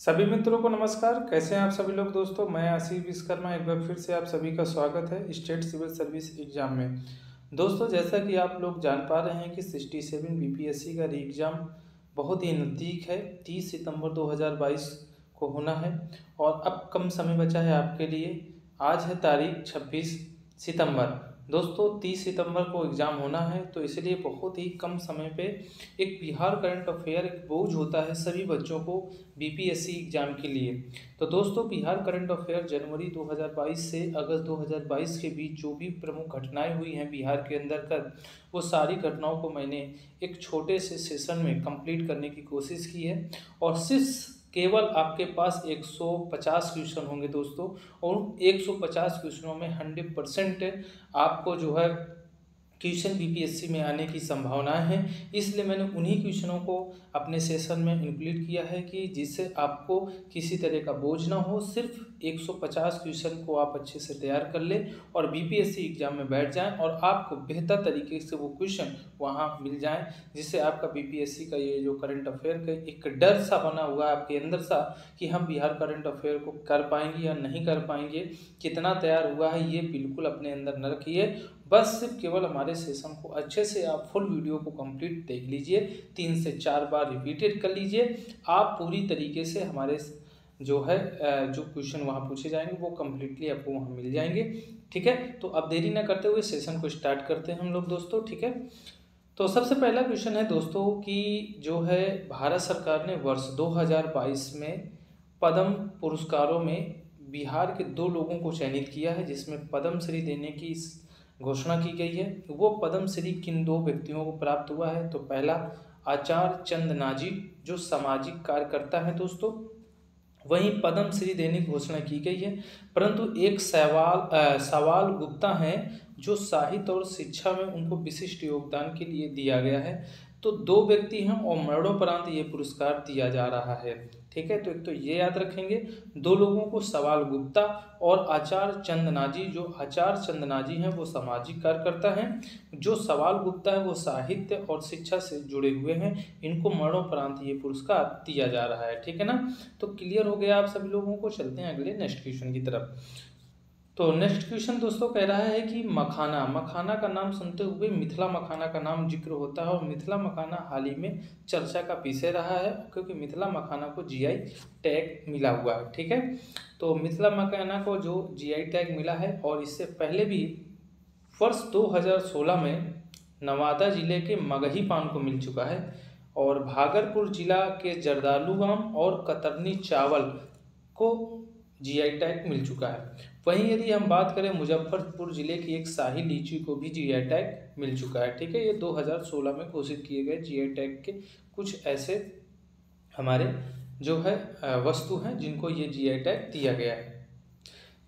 सभी मित्रों को नमस्कार। कैसे हैं आप सभी लोग दोस्तों। मैं आशीष विश्वकर्मा एक बार फिर से आप सभी का स्वागत है स्टेट सिविल सर्विस एग्जाम में। दोस्तों जैसा कि आप लोग जान पा रहे हैं कि 67 बीपीएससी का री एग्ज़ाम बहुत ही नज़दीक है। 30 सितंबर 2022 को होना है और अब कम समय बचा है आपके लिए। आज है तारीख 26 सितंबर। दोस्तों 30 सितंबर को एग्ज़ाम होना है, तो इसलिए बहुत ही कम समय पे एक बिहार करंट अफेयर एक बोझ होता है सभी बच्चों को बीपीएससी एग्ज़ाम के लिए। तो दोस्तों बिहार करंट अफेयर जनवरी 2022 से अगस्त 2022 के बीच जो भी प्रमुख घटनाएं हुई हैं बिहार के अंदर कर, वो सारी घटनाओं को मैंने एक छोटे से सेशन में कंप्लीट करने की कोशिश की है। और सिर्फ केवल आपके पास 150 क्वेश्चन होंगे दोस्तों, और 150 क्वेश्चनों में 100% आपको जो है क्वेश्चन बीपीएससी में आने की संभावनाएं हैं। इसलिए मैंने उन्हीं क्वेश्चनों को अपने सेशन में इंक्लूड किया है कि जिससे आपको किसी तरह का बोझ ना हो। सिर्फ 150 क्वेश्चन को आप अच्छे से तैयार कर लें और बीपीएससी एग्जाम में बैठ जाएं और आपको बेहतर तरीके से वो क्वेश्चन वहां मिल जाएं, जिससे आपका बीपीएससी का ये जो करंट अफेयर का एक डर सा बना हुआ है आपके अंदर सा कि हम बिहार करंट अफेयर को कर पाएंगे या नहीं कर पाएंगे, कितना तैयार हुआ है, ये बिल्कुल अपने अंदर न रखिए। बस सिर्फ केवल हमारे सेशन को अच्छे से आप फुल वीडियो को कंप्लीट देख लीजिए, 3 से 4 बार रिपीटेड कर लीजिए। आप पूरी तरीके से हमारे जो है जो क्वेश्चन वहाँ पूछे जाएंगे वो कम्प्लीटली आपको वहाँ मिल जाएंगे। ठीक है, तो अब देरी ना करते हुए सेशन को स्टार्ट करते हैं हम लोग दोस्तों। ठीक है, तो सबसे पहला क्वेश्चन है दोस्तों कि जो है भारत सरकार ने वर्ष 2022 में पद्म पुरस्कारों में बिहार के 2 लोगों को चयनित किया है, जिसमें पद्म श्री देने की घोषणा की गई है। वो पद्म श्री किन 2 व्यक्तियों को प्राप्त हुआ है? तो पहला आचार्य चंद नाजी जो सामाजिक कार्यकर्ता है दोस्तों, वहीं पद्म श्री देने की घोषणा की गई है। परंतु एक सवाल गुप्ता हैं जो साहित्य और शिक्षा में उनको विशिष्ट योगदान के लिए दिया गया है। तो 2 व्यक्ति हैं और मरणोपरांत ये पुरस्कार दिया जा रहा है। ठीक है, तो एक तो ये याद रखेंगे, 2 लोगों को सवाल गुप्ता और आचार्य चंदनाजी। जो आचार्य चंदनाजी हैं वो सामाजिक कार्यकर्ता हैं, जो सवाल गुप्ता है वो साहित्य और शिक्षा से जुड़े हुए हैं। इनको मरणोपरांत ये पुरस्कार दिया जा रहा है। ठीक है ना, तो क्लियर हो गया आप सभी लोगों को। चलते हैं अगले नेक्स्ट क्वेश्चन की तरफ। तो नेक्स्ट क्वेश्चन दोस्तों कह रहा है कि मखाना का नाम सुनते हुए मिथिला मखाना का नाम जिक्र होता है, और मिथिला मखाना हाल ही में चर्चा का विषय रहा है क्योंकि मिथिला मखाना को जीआई टैग मिला हुआ है। ठीक है, तो मिथिला मखाना को जो जीआई टैग मिला है, और इससे पहले भी वर्ष 2016 में नवादा जिले के मगही पान को मिल चुका है, और भागलपुर जिला के जर्दालू आम और कतरनी चावल को जीआई टैग मिल चुका है। वहीं यदि हम बात करें मुजफ्फरपुर जिले की एक शाही लीची को भी जीआई टैग मिल चुका है। ठीक है, ये 2016 में घोषित किए गए जीआई टैग के कुछ ऐसे हमारे जो है वस्तु हैं जिनको ये जीआई टैग दिया गया है।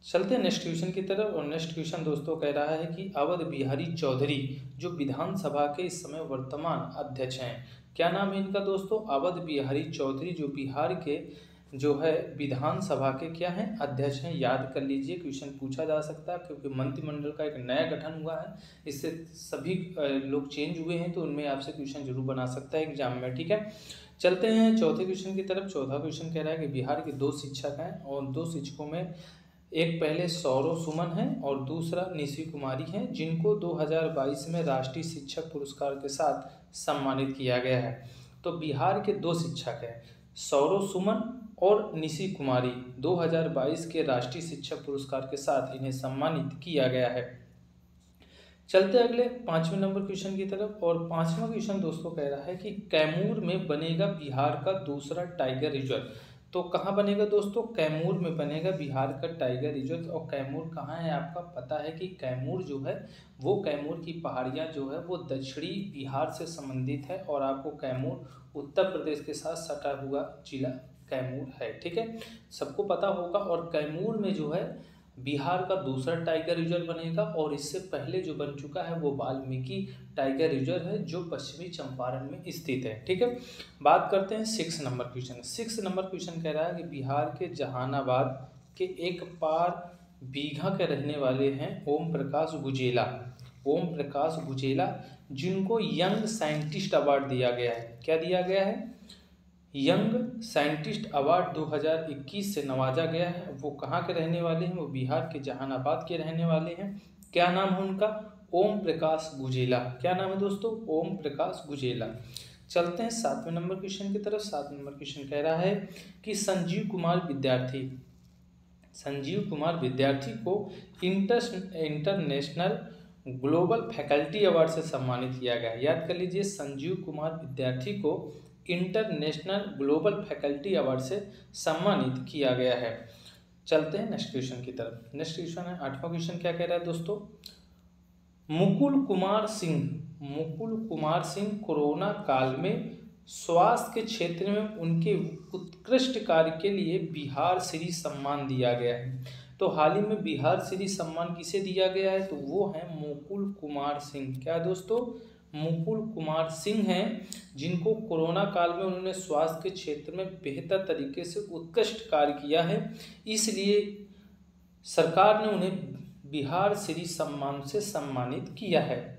चलते हैं नेक्स्ट क्वेश्चन की तरफ। और नेक्स्ट क्वेश्चन दोस्तों कह रहा है कि अवध बिहारी चौधरी जो विधानसभा के इस समय वर्तमान अध्यक्ष हैं, क्या नाम है इनका दोस्तों? अवध बिहारी चौधरी जो बिहार के जो है विधानसभा के क्या हैं? अध्यक्ष हैं। याद कर लीजिए, क्वेश्चन पूछा जा सकता है क्योंकि मंत्रिमंडल का एक नया गठन हुआ है, इससे सभी लोग चेंज हुए हैं, तो उनमें आपसे क्वेश्चन जरूर बना सकता है एग्जाम में। ठीक है, चलते हैं चौथे क्वेश्चन की तरफ। चौथा क्वेश्चन कह रहा है कि बिहार के 2 शिक्षक हैं, और 2 शिक्षकों में एक पहले सौरव सुमन है और दूसरा निशी कुमारी है, जिनको 2022 में राष्ट्रीय शिक्षक पुरस्कार के साथ सम्मानित किया गया है। तो बिहार के 2 शिक्षक हैं, सौरव सुमन और निशी कुमारी, 2022 के राष्ट्रीय शिक्षक पुरस्कार के साथ इन्हें सम्मानित किया गया है। चलते अगले 5वें नंबर क्वेश्चन की तरफ। और 5वां क्वेश्चन दोस्तों कह रहा है कि कैमूर में बनेगा बिहार का दूसरा टाइगर रिजर्व। तो कहाँ बनेगा दोस्तों? कैमूर में बनेगा बिहार का टाइगर रिजर्व। और कैमूर कहाँ है आपका पता है कि कैमूर जो है वो कैमूर की पहाड़ियाँ जो है वो दक्षिणी बिहार से संबंधित है, और आपको कैमूर उत्तर प्रदेश के साथ सटा हुआ जिला कैमूर है। ठीक है, सबको पता होगा। और कैमूर में जो है बिहार का दूसरा टाइगर रिजर्व बनेगा, और इससे पहले जो बन चुका है वो वाल्मीकि टाइगर रिजर्व है जो पश्चिमी चंपारण में स्थित है। ठीक है, बात करते हैं 6 नंबर क्वेश्चन। 6 नंबर क्वेश्चन कह रहा है कि बिहार के जहानाबाद के एक पार बीघा के रहने वाले हैं ओम प्रकाश गुजेला, जिनको यंग साइंटिस्ट अवार्ड दिया गया है। क्या दिया गया है? यंग साइंटिस्ट अवार्ड 2021 से नवाजा गया है। वो कहाँ के रहने वाले हैं? वो बिहार के जहानाबाद के रहने वाले हैं। क्या नाम है उनका? ओम प्रकाश गुजेला। क्या नाम है दोस्तों? ओम प्रकाश गुजेला। चलते हैं 7वें नंबर क्वेश्चन की तरफ। 7 नंबर क्वेश्चन कह रहा है कि संजीव कुमार विद्यार्थी को इंटरनेशनल ग्लोबल फैकल्टी अवार्ड से सम्मानित किया गया। याद कर लीजिए, संजीव कुमार विद्यार्थी को इंटरनेशनल ग्लोबल फैकल्टी अवार्ड से सम्मानित किया गया है। चलते हैं नेक्स्ट क्वेश्चन की तरफ। नेक्स्ट क्वेश्चन है 8वां क्वेश्चन। क्या कह रहा है दोस्तों? मुकुल कुमार सिंह कोरोना काल में स्वास्थ्य के क्षेत्र में उनके उत्कृष्ट कार्य के लिए बिहार श्री सम्मान दिया गया है। तो हाल ही में बिहार श्री सम्मान किसे दिया गया है? तो वो है मुकुल कुमार सिंह। क्या दोस्तों? मुकुल कुमार सिंह हैं, जिनको कोरोना काल में उन्होंने स्वास्थ्य के क्षेत्र में बेहतर तरीके से उत्कृष्ट कार्य किया है, इसलिए सरकार ने उन्हें बिहार श्री सम्मान से सम्मानित किया है।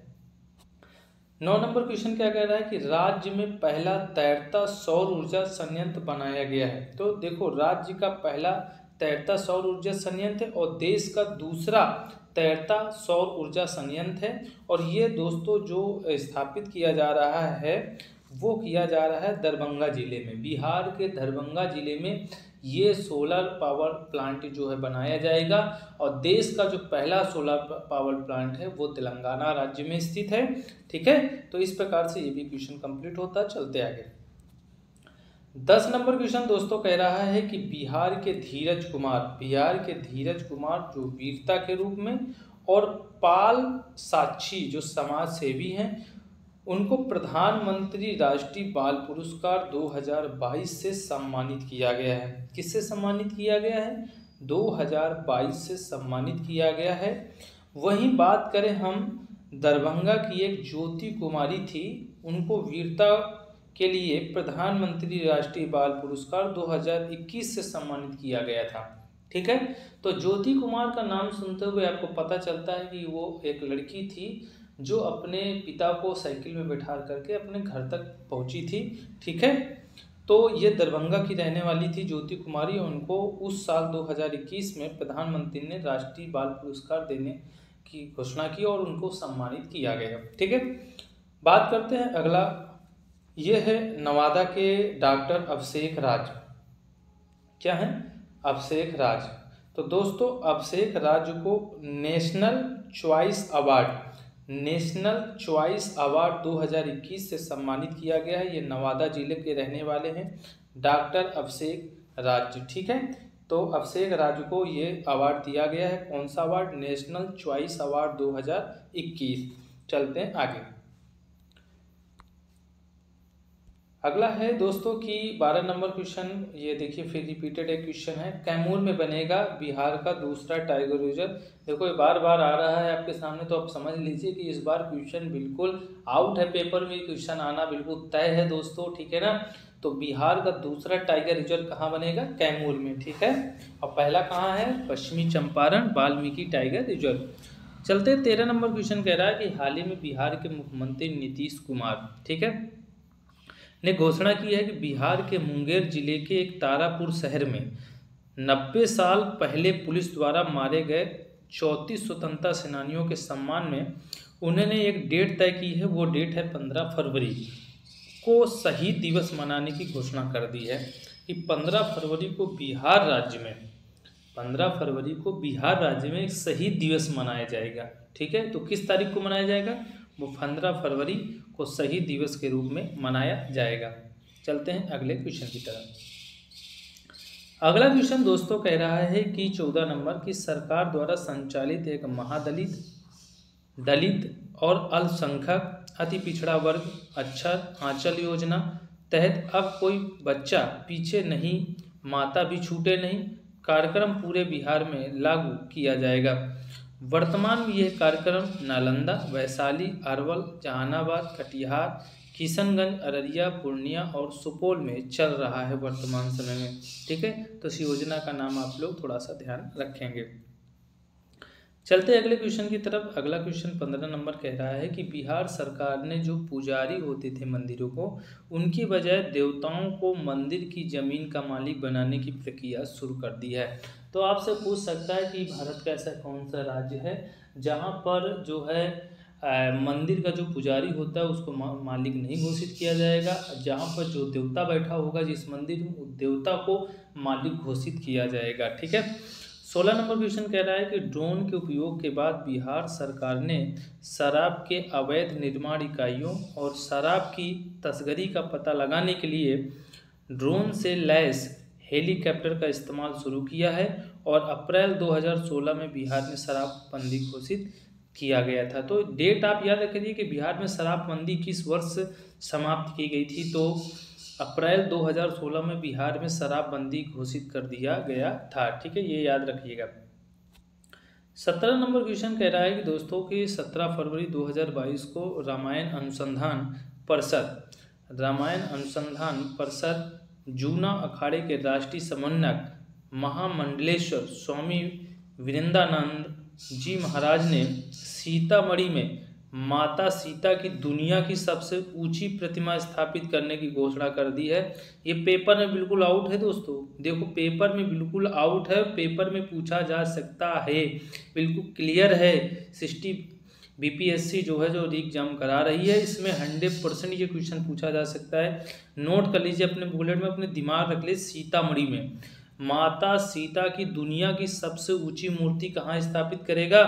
9 नंबर क्वेश्चन क्या कह रहा है कि राज्य में पहला तैरता सौर ऊर्जा संयंत्र बनाया गया है। तो देखो, राज्य का पहला तैरता सौर ऊर्जा संयंत्र है और देश का दूसरा तैरता सौर ऊर्जा संयंत्र है। और ये दोस्तों जो स्थापित किया जा रहा है वो किया जा रहा है दरभंगा जिले में। बिहार के दरभंगा जिले में ये सोलर पावर प्लांट जो है बनाया जाएगा। और देश का जो पहला सोलर पावर प्लांट है वो तेलंगाना राज्य में स्थित है। ठीक है, तो इस प्रकार से ये भी क्वेश्चन कंप्लीट होता है। चलते आगे। 10 नंबर क्वेश्चन दोस्तों कह रहा है कि बिहार के धीरज कुमार जो वीरता के रूप में और पाल साक्षी जो समाज सेवी हैं, उनको प्रधानमंत्री राष्ट्रीय बाल पुरस्कार 2022 से सम्मानित किया गया है। किससे सम्मानित किया गया है? 2022 से सम्मानित किया गया है। वहीं बात करें हम दरभंगा की एक ज्योति कुमारी थी, उनको वीरता के लिए प्रधानमंत्री राष्ट्रीय बाल पुरस्कार 2021 से सम्मानित किया गया था। ठीक है, तो ज्योति कुमार का नाम सुनते हुए आपको पता चलता है कि वो एक लड़की थी जो अपने पिता को साइकिल में बैठा करके अपने घर तक पहुंची थी। ठीक है, तो ये दरभंगा की रहने वाली थी ज्योति कुमारी। उनको उस साल 2021 में प्रधानमंत्री ने राष्ट्रीय बाल पुरस्कार देने की घोषणा की और उनको सम्मानित किया गया। ठीक है, बात करते हैं अगला। ये है नवादा के डॉक्टर अभिषेक राज। क्या है? अभिषेक राज। तो दोस्तों अभिषेक राज को नेशनल चॉइस अवार्ड 2021 से सम्मानित किया गया है। ये नवादा जिले के रहने वाले हैं डॉक्टर अभिषेक राज। ठीक है, तो अभिषेक राज को ये अवार्ड दिया गया है। कौन सा अवार्ड? National choice award 2021। चलते हैं आगे। अगला है दोस्तों कि 12 नंबर क्वेश्चन। ये देखिए फिर रिपीटेड एक क्वेश्चन है। कैमूर में बनेगा बिहार का दूसरा टाइगर रिजर्व। देखो ये बार बार आ रहा है आपके सामने, तो आप समझ लीजिए कि इस बार क्वेश्चन बिल्कुल आउट है, पेपर में क्वेश्चन आना बिल्कुल तय है दोस्तों। ठीक है ना, तो बिहार का दूसरा टाइगर रिजर्व कहाँ बनेगा? कैमूर में। ठीक है, और पहला कहाँ है? पश्चिमी चंपारण वाल्मीकि टाइगर रिजर्व। चलते 13 नंबर क्वेश्चन कह रहा है कि हाल ही में बिहार के मुख्यमंत्री नीतीश कुमार, ठीक है, ने घोषणा की है कि बिहार के मुंगेर जिले के एक तारापुर शहर में 90 साल पहले पुलिस द्वारा मारे गए 34 स्वतंत्रता सेनानियों के सम्मान में उन्होंने एक डेट तय की है। वो डेट है 15 फरवरी को शहीद दिवस मनाने की घोषणा कर दी है कि 15 फरवरी को बिहार राज्य में एक शहीद दिवस मनाया जाएगा। ठीक है, तो किस तारीख को मनाया जाएगा? वो 15 फरवरी को शहीद दिवस के रूप में मनाया जाएगा। चलते हैं अगले क्वेश्चन की तरफ। अगला क्वेश्चन दोस्तों कह रहा है कि 14 नंबर की सरकार द्वारा संचालित एक महादलित, दलित और अल्पसंख्यक अति पिछड़ा वर्ग अक्षर आंचल योजना तहत अब कोई बच्चा पीछे नहीं, माता भी छूटे नहीं कार्यक्रम पूरे बिहार में लागू किया जाएगा। वर्तमान में यह कार्यक्रम नालंदा, वैशाली, अरवल, जहानाबाद, कटिहार, किशनगंज, अररिया, पूर्णिया और सुपौल में चल रहा है वर्तमान समय में। ठीक है, तो इस योजना का नाम आप लोग थोड़ा सा ध्यान रखेंगे। चलते हैं अगले क्वेश्चन की तरफ। अगला क्वेश्चन 15 नंबर कह रहा है कि बिहार सरकार ने जो पुजारी होते थे मंदिरों को, उनकी बजाय देवताओं को मंदिर की जमीन का मालिक बनाने की प्रक्रिया शुरू कर दी है। तो आपसे पूछ सकता है कि भारत का ऐसा कौन सा राज्य है जहाँ पर जो है मंदिर का जो पुजारी होता है उसको मालिक नहीं घोषित किया जाएगा, जहाँ पर जो देवता बैठा होगा जिस मंदिर में, उस देवता को मालिक घोषित किया जाएगा। ठीक है। 16 नंबर क्वेश्चन कह रहा है कि ड्रोन के उपयोग के बाद बिहार सरकार ने शराब के अवैध निर्माण इकाइयों और शराब की तस्करी का पता लगाने के लिए ड्रोन से लैस हेलीकॉप्टर का इस्तेमाल शुरू किया है और अप्रैल 2016 में बिहार में शराबबंदी घोषित किया गया था। तो डेट आप याद रखिए कि बिहार में शराबबंदी किस वर्ष समाप्त की गई थी। तो अप्रैल 2016 में बिहार में शराबबंदी घोषित कर दिया गया था। ठीक है, ये याद रखिएगा। 17 नंबर क्वेश्चन कह रहा है कि दोस्तों कि 17 फरवरी 2022 को रामायण अनुसंधान परिषद जूना अखाड़े के राष्ट्रीय समन्वयक महामंडलेश्वर स्वामी वृंदानंद जी महाराज ने सीतामढ़ी में माता सीता की दुनिया की सबसे ऊंची प्रतिमा स्थापित करने की घोषणा कर दी है। ये पेपर में बिल्कुल आउट है दोस्तों, देखो पेपर में बिल्कुल आउट है, पेपर में पूछा जा सकता है, बिल्कुल क्लियर है। 60 बीपीएससी जो है जो एग्जाम करा रही है, इसमें 100% ये क्वेश्चन पूछा जा सकता है। नोट कर लीजिए अपने बुलेट में, अपने दिमाग रख लीजिए। सीतामढ़ी में माता सीता की दुनिया की सबसे ऊंची मूर्ति कहाँ स्थापित करेगा,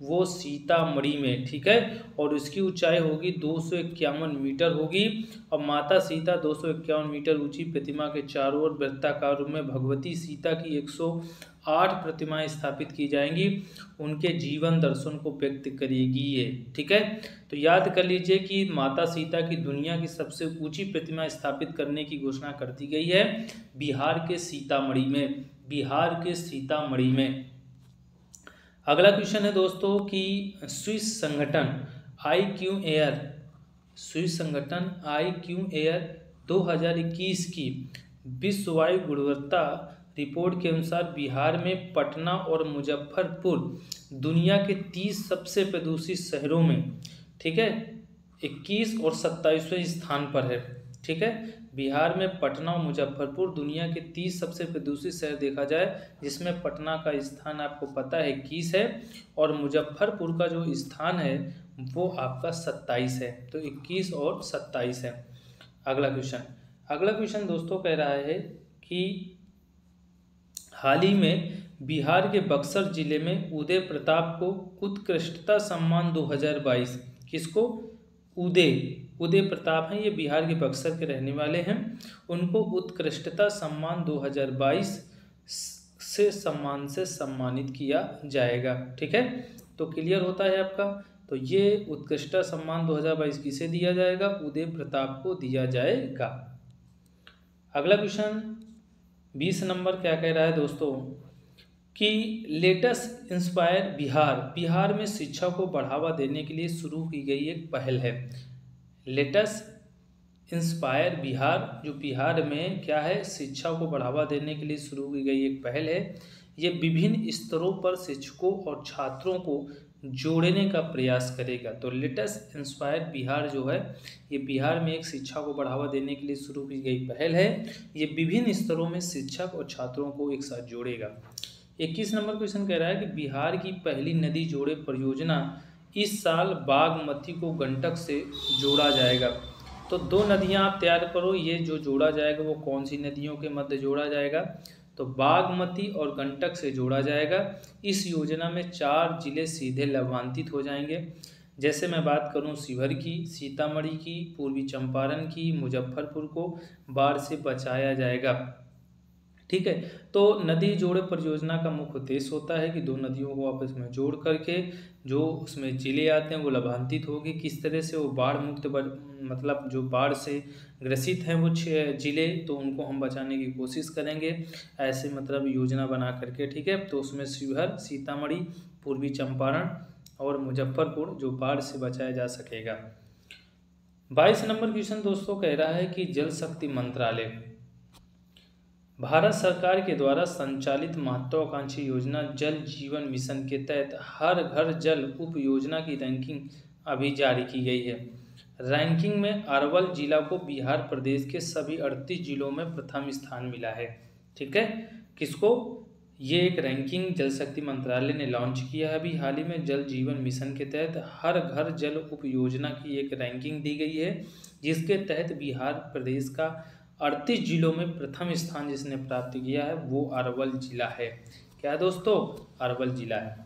वो सीतामढ़ी में। ठीक है, और उसकी ऊंचाई होगी 251 मीटर होगी और माता सीता 251 मीटर ऊंची प्रतिमा के चारों ओर वृत्ताकार रूप में भगवती सीता की 108 प्रतिमाएं स्थापित की जाएंगी, उनके जीवन दर्शन को व्यक्त करेगी ये। ठीक है, तो याद कर लीजिए कि माता सीता की दुनिया की सबसे ऊंची प्रतिमा स्थापित करने की घोषणा कर दी गई है बिहार के सीतामढ़ी में, बिहार के सीतामढ़ी में। अगला क्वेश्चन है दोस्तों कि स्विस संगठन IQAir 2021 की विश्व वायु गुणवत्ता रिपोर्ट के अनुसार बिहार में पटना और मुजफ्फरपुर दुनिया के 30 सबसे प्रदूषित शहरों में, ठीक है, 21 और 27वें स्थान पर है। ठीक है, बिहार में पटना और मुजफ्फरपुर दुनिया के 30 सबसे प्रदूषित शहर देखा जाए, जिसमें पटना का स्थान आपको पता है 21 है और मुजफ्फरपुर का जो स्थान है वो आपका 27 है। तो 21 और 27 है। अगला क्वेश्चन दोस्तों कह रहा है कि हाल ही में बिहार के बक्सर जिले में उदय प्रताप को उत्कृष्टता सम्मान 2022, किसको, उदय प्रताप हैं, ये बिहार के बक्सर के रहने वाले हैं, उनको उत्कृष्टता सम्मान 2022 से सम्मानित किया जाएगा। ठीक है, तो क्लियर होता है आपका। तो ये उत्कृष्टता सम्मान 2022 किसे दिया जाएगा, उदय प्रताप को दिया जाएगा। अगला क्वेश्चन 20 नंबर क्या कह रहा है दोस्तों कि लेटेस्ट इंस्पायर बिहार में शिक्षा को बढ़ावा देने के लिए शुरू की गई एक पहल है। लेटेस्ट इंस्पायर बिहार जो बिहार में क्या है, शिक्षा को बढ़ावा देने के लिए शुरू की गई एक पहल है। ये विभिन्न स्तरों पर शिक्षकों और छात्रों को जोड़ने का प्रयास करेगा। तो लेटेस्ट इंस्पायर बिहार जो है ये बिहार में एक शिक्षा को बढ़ावा देने के लिए शुरू की गई पहल है। ये विभिन्न स्तरों में शिक्षक और छात्रों को एक साथ जोड़ेगा। 21 नंबर क्वेश्चन कह रहा है कि बिहार की पहली नदी जोड़े परियोजना इस साल बागमती को गंडक से जोड़ा जाएगा। तो 2 नदियां आप तैयार करो, ये जो जोड़ा जाएगा वो कौन सी नदियों के मध्य जोड़ा जाएगा, तो बागमती और गंडक से जोड़ा जाएगा। इस योजना में 4 जिले सीधे लाभान्वित हो जाएंगे। जैसे मैं बात करूं शिवहर की, सीतामढ़ी की, पूर्वी चंपारण की, मुजफ्फरपुर को बाढ़ से बचाया जाएगा। ठीक है, तो नदी जोड़े परियोजना का मुख्य उद्देश्य होता है कि 2 नदियों को आपस में जोड़ करके जो उसमें जिले आते हैं वो लाभान्वित होगी। किस तरह से वो बाढ़ मुक्त मतलब जो बाढ़ से ग्रसित हैं वो जिले, तो उनको हम बचाने की कोशिश करेंगे ऐसे मतलब योजना बना करके। ठीक है, तो उसमें शिवहर, सीतामढ़ी, पूर्वी चंपारण और मुजफ्फरपुर जो बाढ़ से बचाया जा सकेगा। 22 नंबर क्वेश्चन दोस्तों कह रहा है कि जल शक्ति मंत्रालय भारत सरकार के द्वारा संचालित महत्वाकांक्षी योजना जल जीवन मिशन के तहत हर घर जल उप योजना की रैंकिंग अभी जारी की गई है। रैंकिंग में अरवल जिला को बिहार प्रदेश के सभी 38 जिलों में प्रथम स्थान मिला है। ठीक है, किसको? ये एक रैंकिंग जल शक्ति मंत्रालय ने लॉन्च किया है अभी हाल ही में। जल जीवन मिशन के तहत हर घर जल उप योजना की एक रैंकिंग दी गई है, जिसके तहत बिहार प्रदेश का 38 जिलों में प्रथम स्थान जिसने प्राप्त किया है वो अरवल जिला है। क्या है दोस्तों? अरवल जिला है।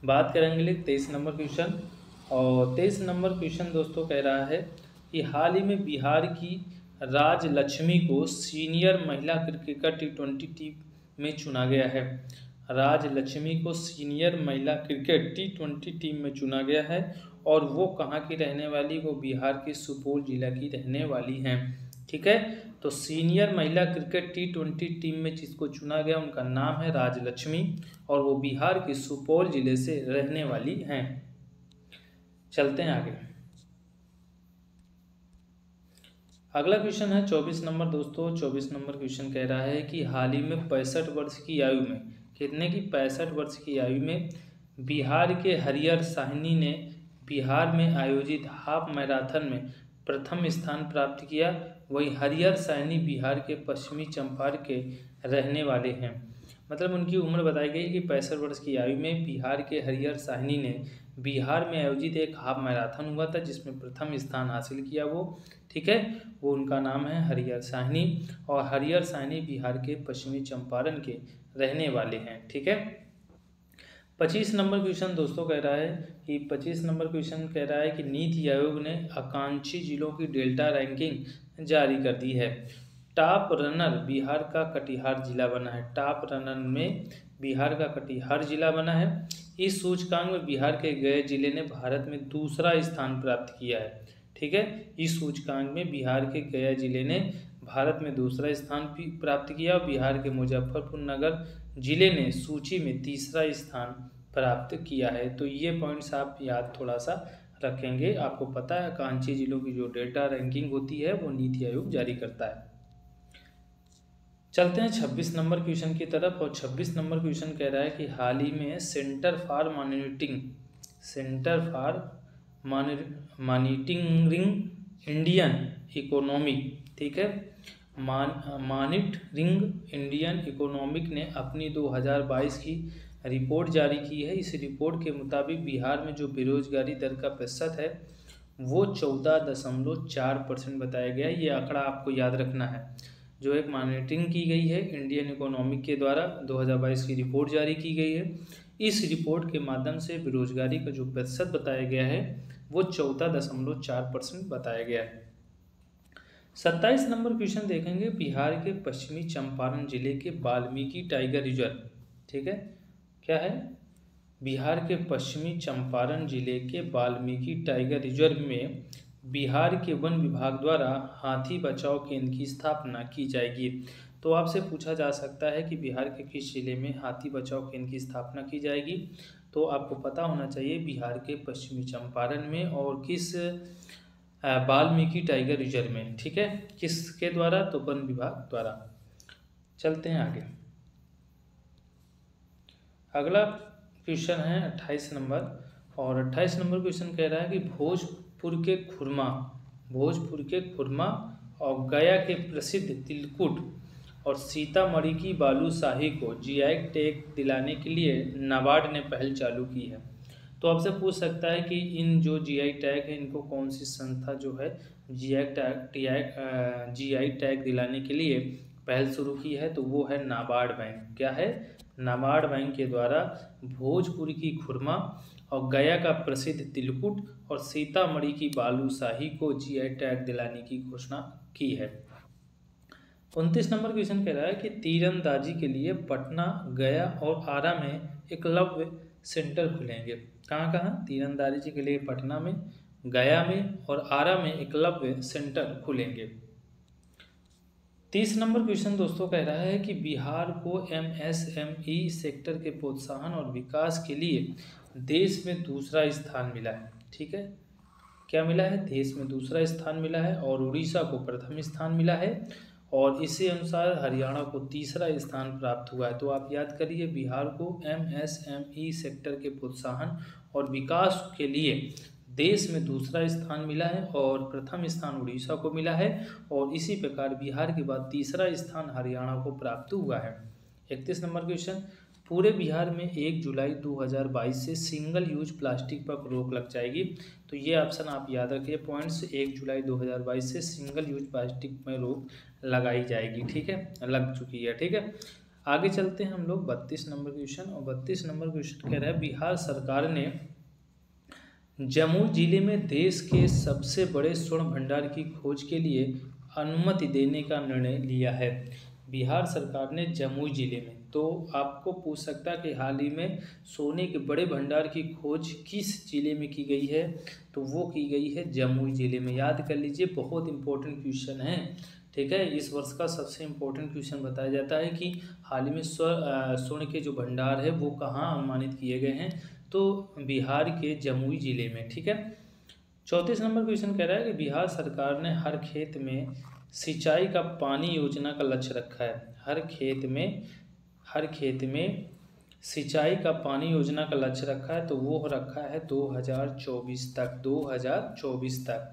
बात करेंगे 23 नंबर क्वेश्चन, और 23 नंबर क्वेश्चन दोस्तों कह रहा है कि हाल ही में बिहार की राजलक्ष्मी को सीनियर महिला क्रिकेटर T20 टीम में चुना गया है। राजलक्ष्मी को सीनियर महिला क्रिकेट T20 टीम में चुना गया है, और वो कहाँ की रहने वाली? वो बिहार के सुपौल जिला की रहने वाली हैं। ठीक है, तो सीनियर महिला क्रिकेट T20 टीम में जिसको चुना गया उनका नाम है राजलक्ष्मी, और वो बिहार के सुपौल जिले से रहने वाली हैं। चलते हैं आगे। अगला क्वेश्चन है 24 नंबर दोस्तों। 24 नंबर क्वेश्चन कह रहा है कि हाल ही में 65 वर्ष की आयु में, कितने की? 65 वर्ष की आयु में बिहार के हरियर साहनी ने बिहार में आयोजित हाफ मैराथन में प्रथम स्थान प्राप्त किया। वही हरियर साहनी बिहार के पश्चिमी चंपारण के रहने वाले हैं। मतलब उनकी उम्र बताई गई कि 65 वर्ष की आयु में बिहार के हरियर साहनी ने बिहार में आयोजित एक हाफ मैराथन हुआ था जिसमें प्रथम स्थान हासिल किया वो। ठीक है, वो उनका नाम है हरियर साहनी, और हरियर साहनी बिहार के पश्चिमी चंपारण के रहने वाले हैं। ठीक है, 25 नंबर क्वेश्चन दोस्तों कह रहा है कि 25 नंबर क्वेश्चन कह रहा है कि नीति आयोग ने आकांक्षी जिलों की डेल्टा रैंकिंग जारी कर दी है। टॉप रनर बिहार का कटिहार जिला बना है। टॉप रनर में बिहार का कटिहार जिला बना है। इस सूचकांक में बिहार के गया जिले ने भारत में दूसरा स्थान प्राप्त किया है। ठीक है, इस सूचकांक में बिहार के गया जिले ने भारत में दूसरा स्थान प्राप्त किया, और बिहार के मुजफ्फरपुर नगर जिले ने सूची में तीसरा स्थान प्राप्त किया है। तो ये पॉइंट्स आप याद थोड़ा सा रखेंगे। आपको पता है आकांक्षी जिलों की जो डेटा रैंकिंग होती है वो नीति आयोग जारी करता है। चलते हैं 26 नंबर क्वेश्चन की तरफ, और 26 नंबर क्वेश्चन कह रहा है कि हाल ही में centre for monitoring Indian economic, ठीक है, मॉनिटरिंग इंडियन इकोनॉमिक ने अपनी 2022 की रिपोर्ट जारी की है। इस रिपोर्ट के मुताबिक बिहार में जो बेरोजगारी दर का प्रतिशत है वो 14.4% बताया गया है। ये आंकड़ा आपको याद रखना है। जो एक मॉनिटरिंग की गई है इंडियन इकोनॉमिक के द्वारा 2022 की रिपोर्ट जारी की गई है। इस रिपोर्ट के माध्यम से बेरोजगारी का जो प्रतिशत बताया गया है वो 14.4% बताया गया है। 27 नंबर क्वेश्चन देखेंगे बिहार के पश्चिमी चंपारण जिले के वाल्मीकि टाइगर रिजर्व। ठीक है, क्या है? बिहार के पश्चिमी चंपारण जिले के वाल्मीकि टाइगर रिजर्व में बिहार के वन विभाग द्वारा हाथी बचाओ केंद्र की स्थापना की जाएगी। तो आपसे पूछा जा सकता है कि बिहार के किस जिले में हाथी बचाओ केंद्र की स्थापना की जाएगी? तो आपको पता होना चाहिए बिहार के पश्चिमी चंपारण में, और किस वाल्मीकि टाइगर रिजर्व में। ठीक है, किसके द्वारा? तो वन विभाग द्वारा। चलते हैं आगे। अगला क्वेश्चन है 28 नंबर, और 28 नंबर क्वेश्चन कह रहा है कि भोजपुर के खुरमा और गया के प्रसिद्ध तिलकुट और सीतामढ़ी की बालूशाही को जीआई टैग दिलाने के लिए नाबार्ड ने पहल चालू की है। तो आपसे पूछ सकता है कि इन जो जीआई टैग है इनको कौन सी संस्था जो है जीआई टैग दिलाने के लिए पहल शुरू की है? तो वो है नाबार्ड बैंक। क्या है? नाबार्ड बैंक के द्वारा भोजपुर की खुरमा और गया का प्रसिद्ध तिलकुट और सीतामढ़ी की बालूशाही को जीआई टैग दिलाने की घोषणा की है। 29 नंबर क्वेश्चन कह रहा है कि तीरंदाजी के लिए पटना, गया और आरा में एकलव्य सेंटर खुलेंगे। कहाँ कहाँ? तीरंदाजी के लिए पटना में, गया में और आरा में एकलव्य सेंटर खुलेंगे। 30 नंबर क्वेश्चन दोस्तों कह रहा है कि बिहार को एमएसएमई सेक्टर के प्रोत्साहन और विकास के लिए देश में दूसरा स्थान मिला है। ठीक है, क्या मिला है? देश में दूसरा स्थान मिला है, और उड़ीसा को प्रथम स्थान मिला है। और इसी अनुसार हरियाणा को तीसरा स्थान प्राप्त हुआ है। तो आप याद करिए, बिहार को MSME सेक्टर के प्रोत्साहन और विकास के लिए देश में दूसरा स्थान मिला है और प्रथम स्थान उड़ीसा को मिला है, और इसी प्रकार बिहार के बाद तीसरा स्थान हरियाणा को प्राप्त हुआ है। 31 नंबर क्वेश्चन, पूरे बिहार में 1 जुलाई 2022 से सिंगल यूज प्लास्टिक पर रोक लग जाएगी। तो ये ऑप्शन आप याद रखिए पॉइंट्स, 1 जुलाई 2022 से सिंगल यूज प्लास्टिक में रोक लगाई जाएगी। ठीक है, लग चुकी है। ठीक है, आगे चलते हैं हम लोग 32 नंबर क्वेश्चन। और 32 नंबर क्वेश्चन कह रहा है, बिहार सरकार ने जमुई जिले में देश के सबसे बड़े स्वर्ण भंडार की खोज के लिए अनुमति देने का निर्णय लिया है। बिहार सरकार ने जमुई जिले में, तो आपको पूछ सकता है कि हाल ही में सोने के बड़े भंडार की खोज किस जिले में की गई है, तो वो की गई है जमुई जिले में। याद कर लीजिए, बहुत इंपॉर्टेंट क्वेश्चन है। ठीक है, इस वर्ष का सबसे इम्पोर्टेंट क्वेश्चन बताया जाता है कि हाल ही में स्वर्ण के जो भंडार है वो कहाँ अनुमानित किए गए हैं, तो बिहार के जमुई जिले में। ठीक है, 34 नंबर क्वेश्चन कह रहा है कि बिहार सरकार ने हर खेत में सिंचाई का पानी योजना का लक्ष्य रखा है। हर खेत में सिंचाई का पानी योजना का लक्ष्य रखा है, तो वो रखा है 2024 तक। 2024 तक।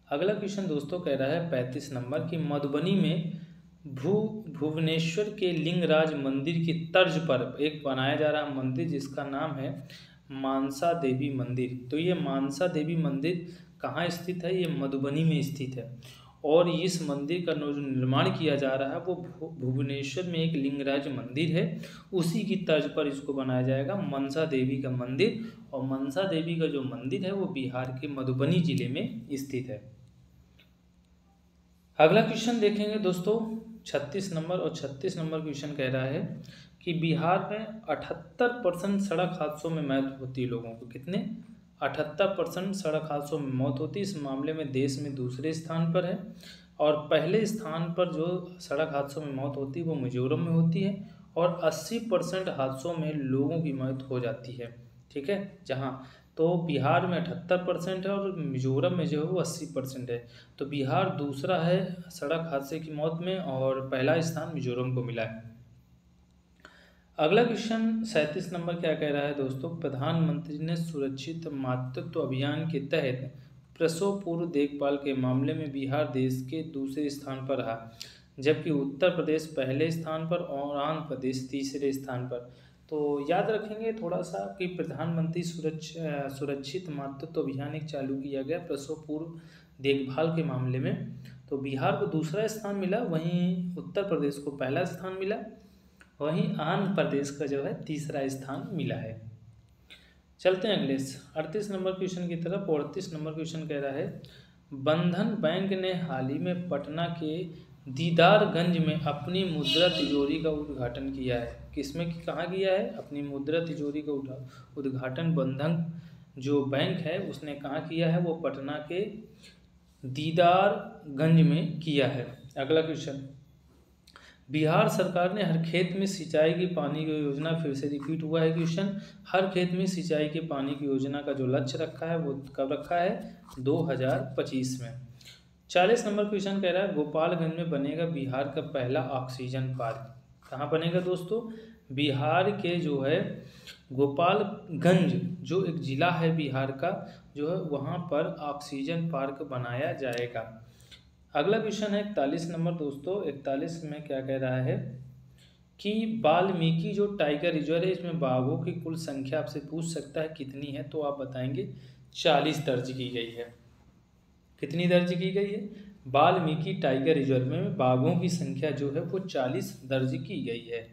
अगला क्वेश्चन दोस्तों कह रहा है 35 नंबर की, मधुबनी में भुवनेश्वर के लिंगराज मंदिर की तर्ज पर एक बनाया जा रहा मंदिर जिसका नाम है मानसा देवी मंदिर। तो ये मानसा देवी मंदिर कहाँ स्थित है? ये मधुबनी में स्थित है, और इस मंदिर का जो निर्माण किया जा रहा है वो भुवनेश्वर में एक लिंगराज मंदिर है, उसी की तर्ज पर इसको बनाया जाएगा मनसा देवी का मंदिर। और मनसा देवी का जो मंदिर है वो बिहार के मधुबनी जिले में स्थित है। अगला क्वेश्चन देखेंगे दोस्तों 36 नंबर, और 36 नंबर क्वेश्चन कह रहा है कि बिहार में 78% सड़क हादसों में मौत होती है लोगों को। कितने? 78% सड़क हादसों में मौत होती है। इस मामले में देश में दूसरे स्थान पर है, और पहले स्थान पर जो सड़क हादसों में मौत होती है वो मिजोरम में होती है, और 80% हादसों में लोगों की मौत हो जाती है। ठीक है, जहाँ तो बिहार में 78% है और मिजोरम में जो है वो 80% है। तो बिहार दूसरा है सड़क हादसे की मौत में, और पहला स्थान मिजोरम को मिला है। अगला क्वेश्चन 37 नंबर क्या कह रहा है दोस्तों, प्रधानमंत्री ने सुरक्षित मातृत्व अभियान के तहत प्रसव पूर्व देखभाल के मामले में बिहार देश के दूसरे स्थान पर रहा, जबकि उत्तर प्रदेश पहले स्थान पर और आंध्र प्रदेश तीसरे स्थान पर। तो याद रखेंगे थोड़ा सा कि प्रधानमंत्री सुरक्षित मातृत्व अभियान एक चालू किया गया प्रसव पूर्व देखभाल के मामले में, तो बिहार को दूसरा स्थान मिला, वहीं उत्तर प्रदेश को पहला स्थान मिला, वहीं आंध्र प्रदेश का जो है तीसरा स्थान मिला है। चलते हैं अगले 38 नंबर क्वेश्चन की तरफ। 38 नंबर क्वेश्चन कह रहा है, बंधन बैंक ने हाल ही में पटना के दीदारगंज में अपनी मुद्रा तिजोरी का उद्घाटन किया है। किसमें कहाँ किया है? अपनी मुद्रा तिजोरी का उद्घाटन बंधन जो बैंक है उसने कहाँ किया है? वो पटना के दीदारगंज में किया है। अगला क्वेश्चन, बिहार सरकार ने हर खेत में सिंचाई की पानी की योजना, फिर से रिपीट हुआ है क्वेश्चन, हर खेत में सिंचाई के पानी की योजना का जो लक्ष्य रखा है वो कब रखा है? 2025 में। 40 नंबर क्वेश्चन कह रहा है, गोपालगंज में बनेगा बिहार का पहला ऑक्सीजन पार्क। कहाँ बनेगा दोस्तों? बिहार के जो है गोपालगंज जो एक जिला है बिहार का जो है वहाँ पर ऑक्सीजन पार्क बनाया जाएगा। अगला क्वेश्चन है 41 नंबर दोस्तों। 41 में क्या कह रहा है कि वाल्मीकि जो टाइगर रिजर्व है इसमें बाघों की कुल संख्या आपसे पूछ सकता है कितनी है, तो आप बताएंगे 40 दर्ज की गई है। कितनी दर्ज की गई है? वाल्मीकि टाइगर रिजर्व में बाघों की संख्या जो है वो 40 दर्ज की गई है।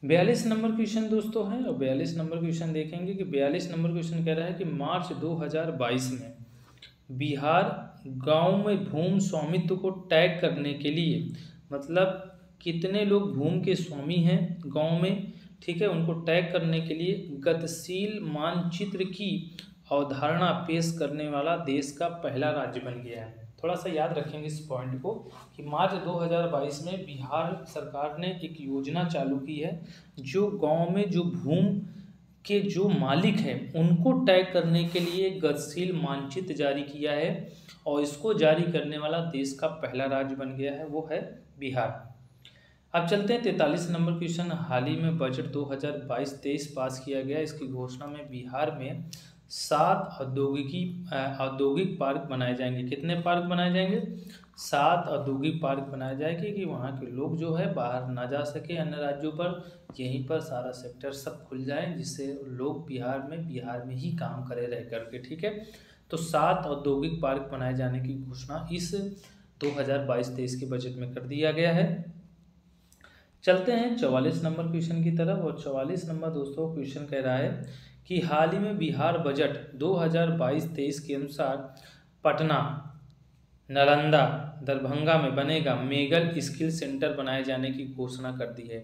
42 नंबर क्वेश्चन दोस्तों है, और 42 नंबर क्वेश्चन देखेंगे कि 42 नंबर क्वेश्चन कह रहा है कि मार्च 2022 में बिहार गांव में भूमि स्वामित्व को टैग करने के लिए, मतलब कितने लोग भूमि के स्वामी हैं गांव में, ठीक है, उनको टैग करने के लिए गतिशील मानचित्र की अवधारणा पेश करने वाला देश का पहला राज्य बन गया है। थोड़ा सा याद रखेंगे इस पॉइंट को कि मार्च 2022 में बिहार सरकार ने एक योजना चालू की है जो गांव में जो भूमि के जो मालिक हैं उनको टैग करने के लिए गतिशील मानचित्र जारी किया है और इसको जारी करने वाला देश का पहला राज्य बन गया है, वो है बिहार। अब चलते हैं 43 नंबर क्वेश्चन। हाल ही में बजट 2022-23 पास किया गया। इसकी घोषणा में बिहार में 7 औद्योगिक पार्क बनाए जाएंगे। कितने पार्क बनाए जाएंगे? 7 औद्योगिक पार्क बनाए जाएंगे कि वहाँ के लोग जो है बाहर ना जा सके अन्य राज्यों पर, यहीं पर सारा सेक्टर सब खुल जाए जिससे लोग बिहार में ही काम करे रह करके। ठीक है, तो 7 औद्योगिक पार्क बनाए जाने की घोषणा इस 2022-23 के बजट में कर दिया गया है। चलते हैं 44 नंबर क्वेश्चन की तरफ। और 44 नंबर दोस्तों क्वेश्चन कह रहा है कि हाल ही में बिहार बजट 2022-23 के अनुसार पटना, नालंदा, दरभंगा में बनेगा मेगा स्किल सेंटर बनाए जाने की घोषणा कर दी है।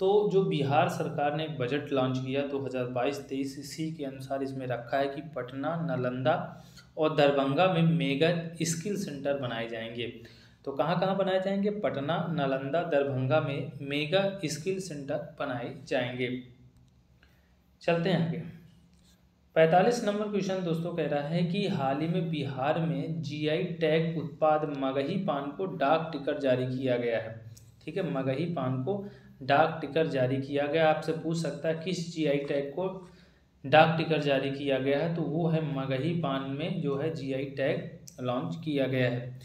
तो जो बिहार सरकार ने बजट लॉन्च किया 2022-23, इसी के अनुसार इसमें रखा है कि पटना, नालंदा और दरभंगा में मेगा स्किल सेंटर बनाए जाएंगे। तो कहाँ कहाँ बनाए जाएंगे? पटना, नालंदा, दरभंगा में मेगा स्किल सेंटर बनाए जाएंगे। चलते हैं आगे। 45 नंबर क्वेश्चन दोस्तों कह रहा है कि हाल ही में बिहार में जीआई टैग उत्पाद मगही पान को डाक टिकट जारी किया गया है। ठीक है, मगही पान को डाक टिकट जारी किया गया। आपसे पूछ सकता है किस जीआई टैग को डाक टिकट जारी किया गया है, तो वो है मगही पान में जो है जीआई टैग लॉन्च किया गया है।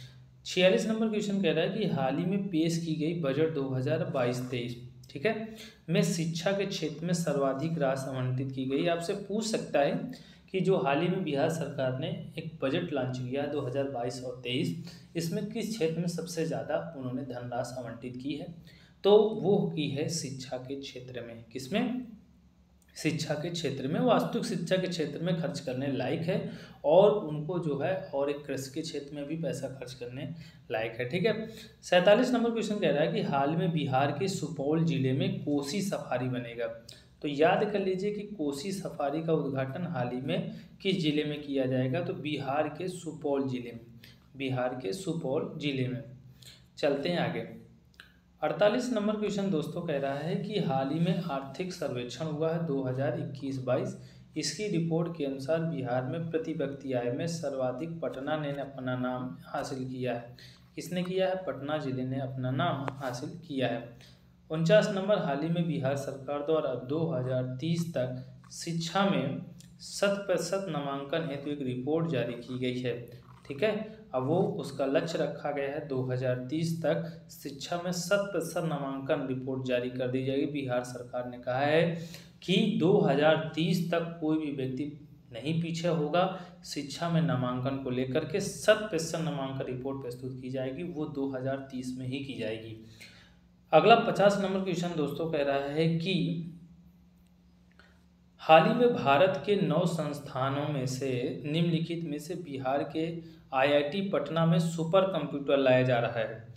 46 नंबर क्वेश्चन कह रहा है कि हाल ही में पेश की गई बजट 2022-23, ठीक है, में शिक्षा के क्षेत्र में सर्वाधिक राशि आवंटित की गई। आपसे पूछ सकता है कि जो हाल ही में बिहार सरकार ने एक बजट लॉन्च किया 2022 और 23, इसमें किस क्षेत्र में सबसे ज़्यादा उन्होंने धनराशि आवंटित की है? तो वो की है शिक्षा के क्षेत्र में। किसमें? शिक्षा के क्षेत्र में। वास्तविक शिक्षा के क्षेत्र में खर्च करने लायक है और उनको जो है और एक कृषि के क्षेत्र में भी पैसा खर्च करने लायक है। ठीक है, 47 नंबर क्वेश्चन कह रहा है कि हाल में बिहार के सुपौल जिले में कोसी सफारी बनेगा। तो याद कर लीजिए कि कोसी सफारी का उद्घाटन हाल ही में किस जिले में किया जाएगा? तो बिहार के सुपौल जिले में। बिहार के सुपौल जिले में। चलते हैं आगे। 48 नंबर क्वेश्चन दोस्तों कह रहा है कि हाल ही में आर्थिक सर्वेक्षण हुआ है 2021-22। इसकी रिपोर्ट के अनुसार बिहार में प्रति व्यक्ति आय में सर्वाधिक पटना ने अपना नाम हासिल किया है। किसने किया है? पटना जिले ने अपना नाम हासिल किया है। 49 नंबर, हाल ही में बिहार सरकार द्वारा 2030 तक शिक्षा में 100% नामांकन हेतु एक रिपोर्ट जारी की गई है। ठीक है, अब वो उसका लक्ष्य रखा गया है 2030 तक शिक्षा में 100% नामांकन रिपोर्ट जारी कर दी जाएगी। बिहार सरकार ने कहा है कि 2030 तक कोई भी व्यक्ति नहीं पीछे होगा, शिक्षा में नामांकन को लेकर के 100% नामांकन रिपोर्ट प्रस्तुत की जाएगी, वो 2030 में ही की जाएगी। अगला 50 नंबर क्वेश्चन दोस्तों कह रहा है कि हाल ही में भारत के 9 संस्थानों में से निम्नलिखित में से बिहार के आईआईटी पटना में सुपर कंप्यूटर लाया जा रहा है।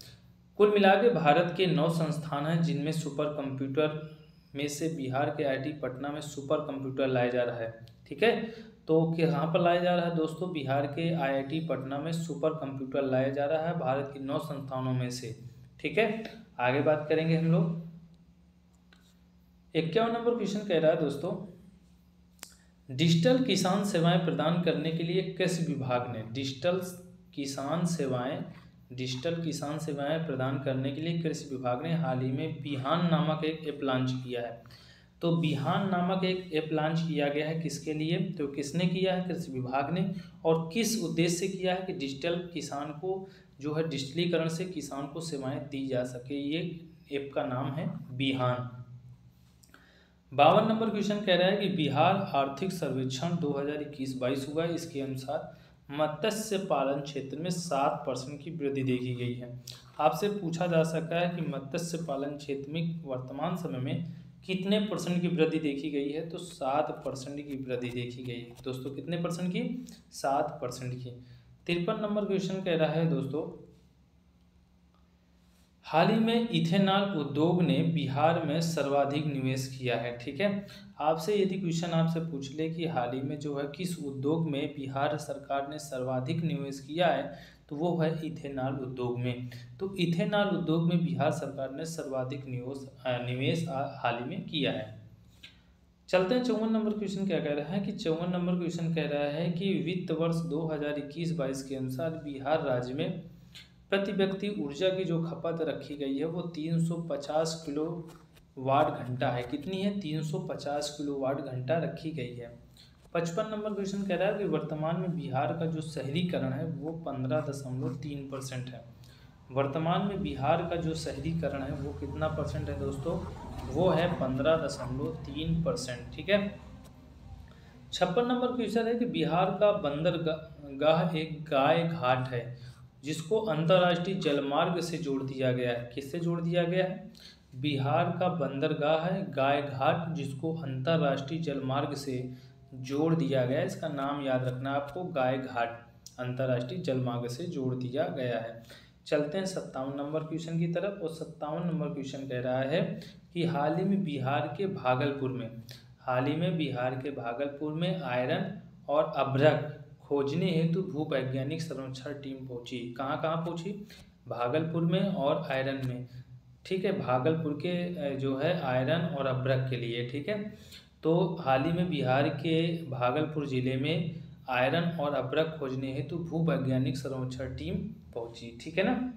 कुल मिला के भारत के 9 संस्थान हैं जिनमें सुपर कंप्यूटर में से बिहार के आईआईटी पटना में सुपर कंप्यूटर लाया जा रहा है। ठीक है, तो कहाँ पर लाया जा रहा है दोस्तों? बिहार के आईआईटी पटना में सुपर कंप्यूटर लाया जा रहा है भारत के 9 संस्थानों में से। ठीक है, आगे बात करेंगे हम लोग। 51 नंबर क्वेश्चन कह रहा है दोस्तों, डिजिटल किसान सेवाएं प्रदान करने के लिए कृषि विभाग ने डिजिटल किसान सेवाएं प्रदान करने के लिए कृषि विभाग ने हाल ही में बिहान नामक एक ऐप लॉन्च किया है। तो बिहान नामक एक ऐप लॉन्च किया गया है किसके लिए? तो किसने किया है? कृषि विभाग ने। और किस उद्देश्य से किया है? कि डिजिटल किसान को जो है डिजिटलीकरण से किसान को सेवाएं दी जा सके। ये ऐप का नाम है बिहान। 52 नंबर क्वेश्चन कह रहा है कि बिहार आर्थिक सर्वेक्षण 2021-22 हुआ है। इसके अनुसार मत्स्य पालन क्षेत्र में 7% की वृद्धि देखी गई है। आपसे पूछा जा सकता है कि मत्स्य पालन क्षेत्र में वर्तमान समय में कितने % की वृद्धि देखी गई है? तो 7% की वृद्धि देखी गई है दोस्तों। कितने % की? 7% की। 53 नंबर क्वेश्चन कह रहा है दोस्तों, हाल ही में इथेनॉल उद्योग ने बिहार में सर्वाधिक निवेश किया है। ठीक है, आपसे यदि क्वेश्चन आपसे पूछ ले कि हाल ही में जो है किस उद्योग में बिहार सरकार ने सर्वाधिक निवेश किया है, तो वो है इथेनॉल उद्योग में। तो इथेनॉल उद्योग में बिहार सरकार ने सर्वाधिक निवेश हाल ही में किया है। चलते हैं 54 नंबर क्वेश्चन क्या कह रहा है कि 54 नंबर क्वेश्चन कह रहा है कि वित्त वर्ष 2021-22 के अनुसार बिहार राज्य में प्रति व्यक्ति ऊर्जा की जो खपत रखी गई है वो 350 किलो वाट घंटा है। कितनी है? 350 किलो वाट घंटा रखी गई है। 55 नंबर क्वेश्चन कह रहा है कि वर्तमान में बिहार का जो शहरीकरण है वो 15.3% है। वर्तमान में बिहार का जो शहरीकरण है वो कितना परसेंट है दोस्तों? वो है 15.3%। ठीक है। 56 नंबर क्वेश्चन है कि बिहार का बंदरगाह एक गाय घाट है जिसको अंतर्राष्ट्रीय जलमार्ग से जोड़ दिया गया है। किससे जोड़ दिया गया है? बिहार का बंदरगाह है गाय घाट जिसको अंतर्राष्ट्रीय जलमार्ग से जोड़ दिया गया है। इसका नाम याद रखना आपको, गाय घाट अंतर्राष्ट्रीय जलमार्ग से जोड़ दिया गया है। चलते हैं 57 नंबर क्वेश्चन की तरफ। और 57 नंबर क्वेश्चन कह रहा है कि हाल ही में बिहार के भागलपुर में आयरन और अभ्रक खोजने हेतु भूवैज्ञानिक सर्वेक्षण टीम पहुंची। कहाँ कहाँ पहुंची? भागलपुर में और आयरन में। ठीक है, भागलपुर के जो है आयरन और अभ्रक के लिए। ठीक है, तो हाल ही में बिहार के भागलपुर जिले में आयरन और अभ्रक खोजने हेतु भूवैज्ञानिक सर्वेक्षण टीम पहुंची। ठीक है ना।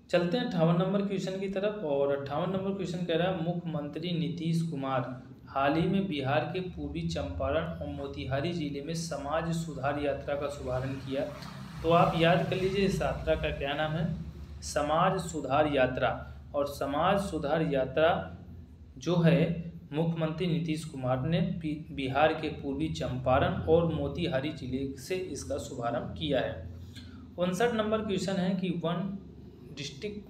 चलते हैं 58 नंबर क्वेश्चन की तरफ। और 58 नंबर क्वेश्चन कह रहा है मुख्यमंत्री नीतीश कुमार हाल ही में बिहार के पूर्वी चंपारण और मोतिहारी जिले में समाज सुधार यात्रा का शुभारंभ किया। तो आप याद कर लीजिए इस यात्रा का क्या नाम है? समाज सुधार यात्रा। और समाज सुधार यात्रा जो है मुख्यमंत्री नीतीश कुमार ने बिहार के पूर्वी चंपारण और मोतिहारी जिले से इसका शुभारंभ किया है। 59 नंबर क्वेश्चन है कि वन डिस्ट्रिक्ट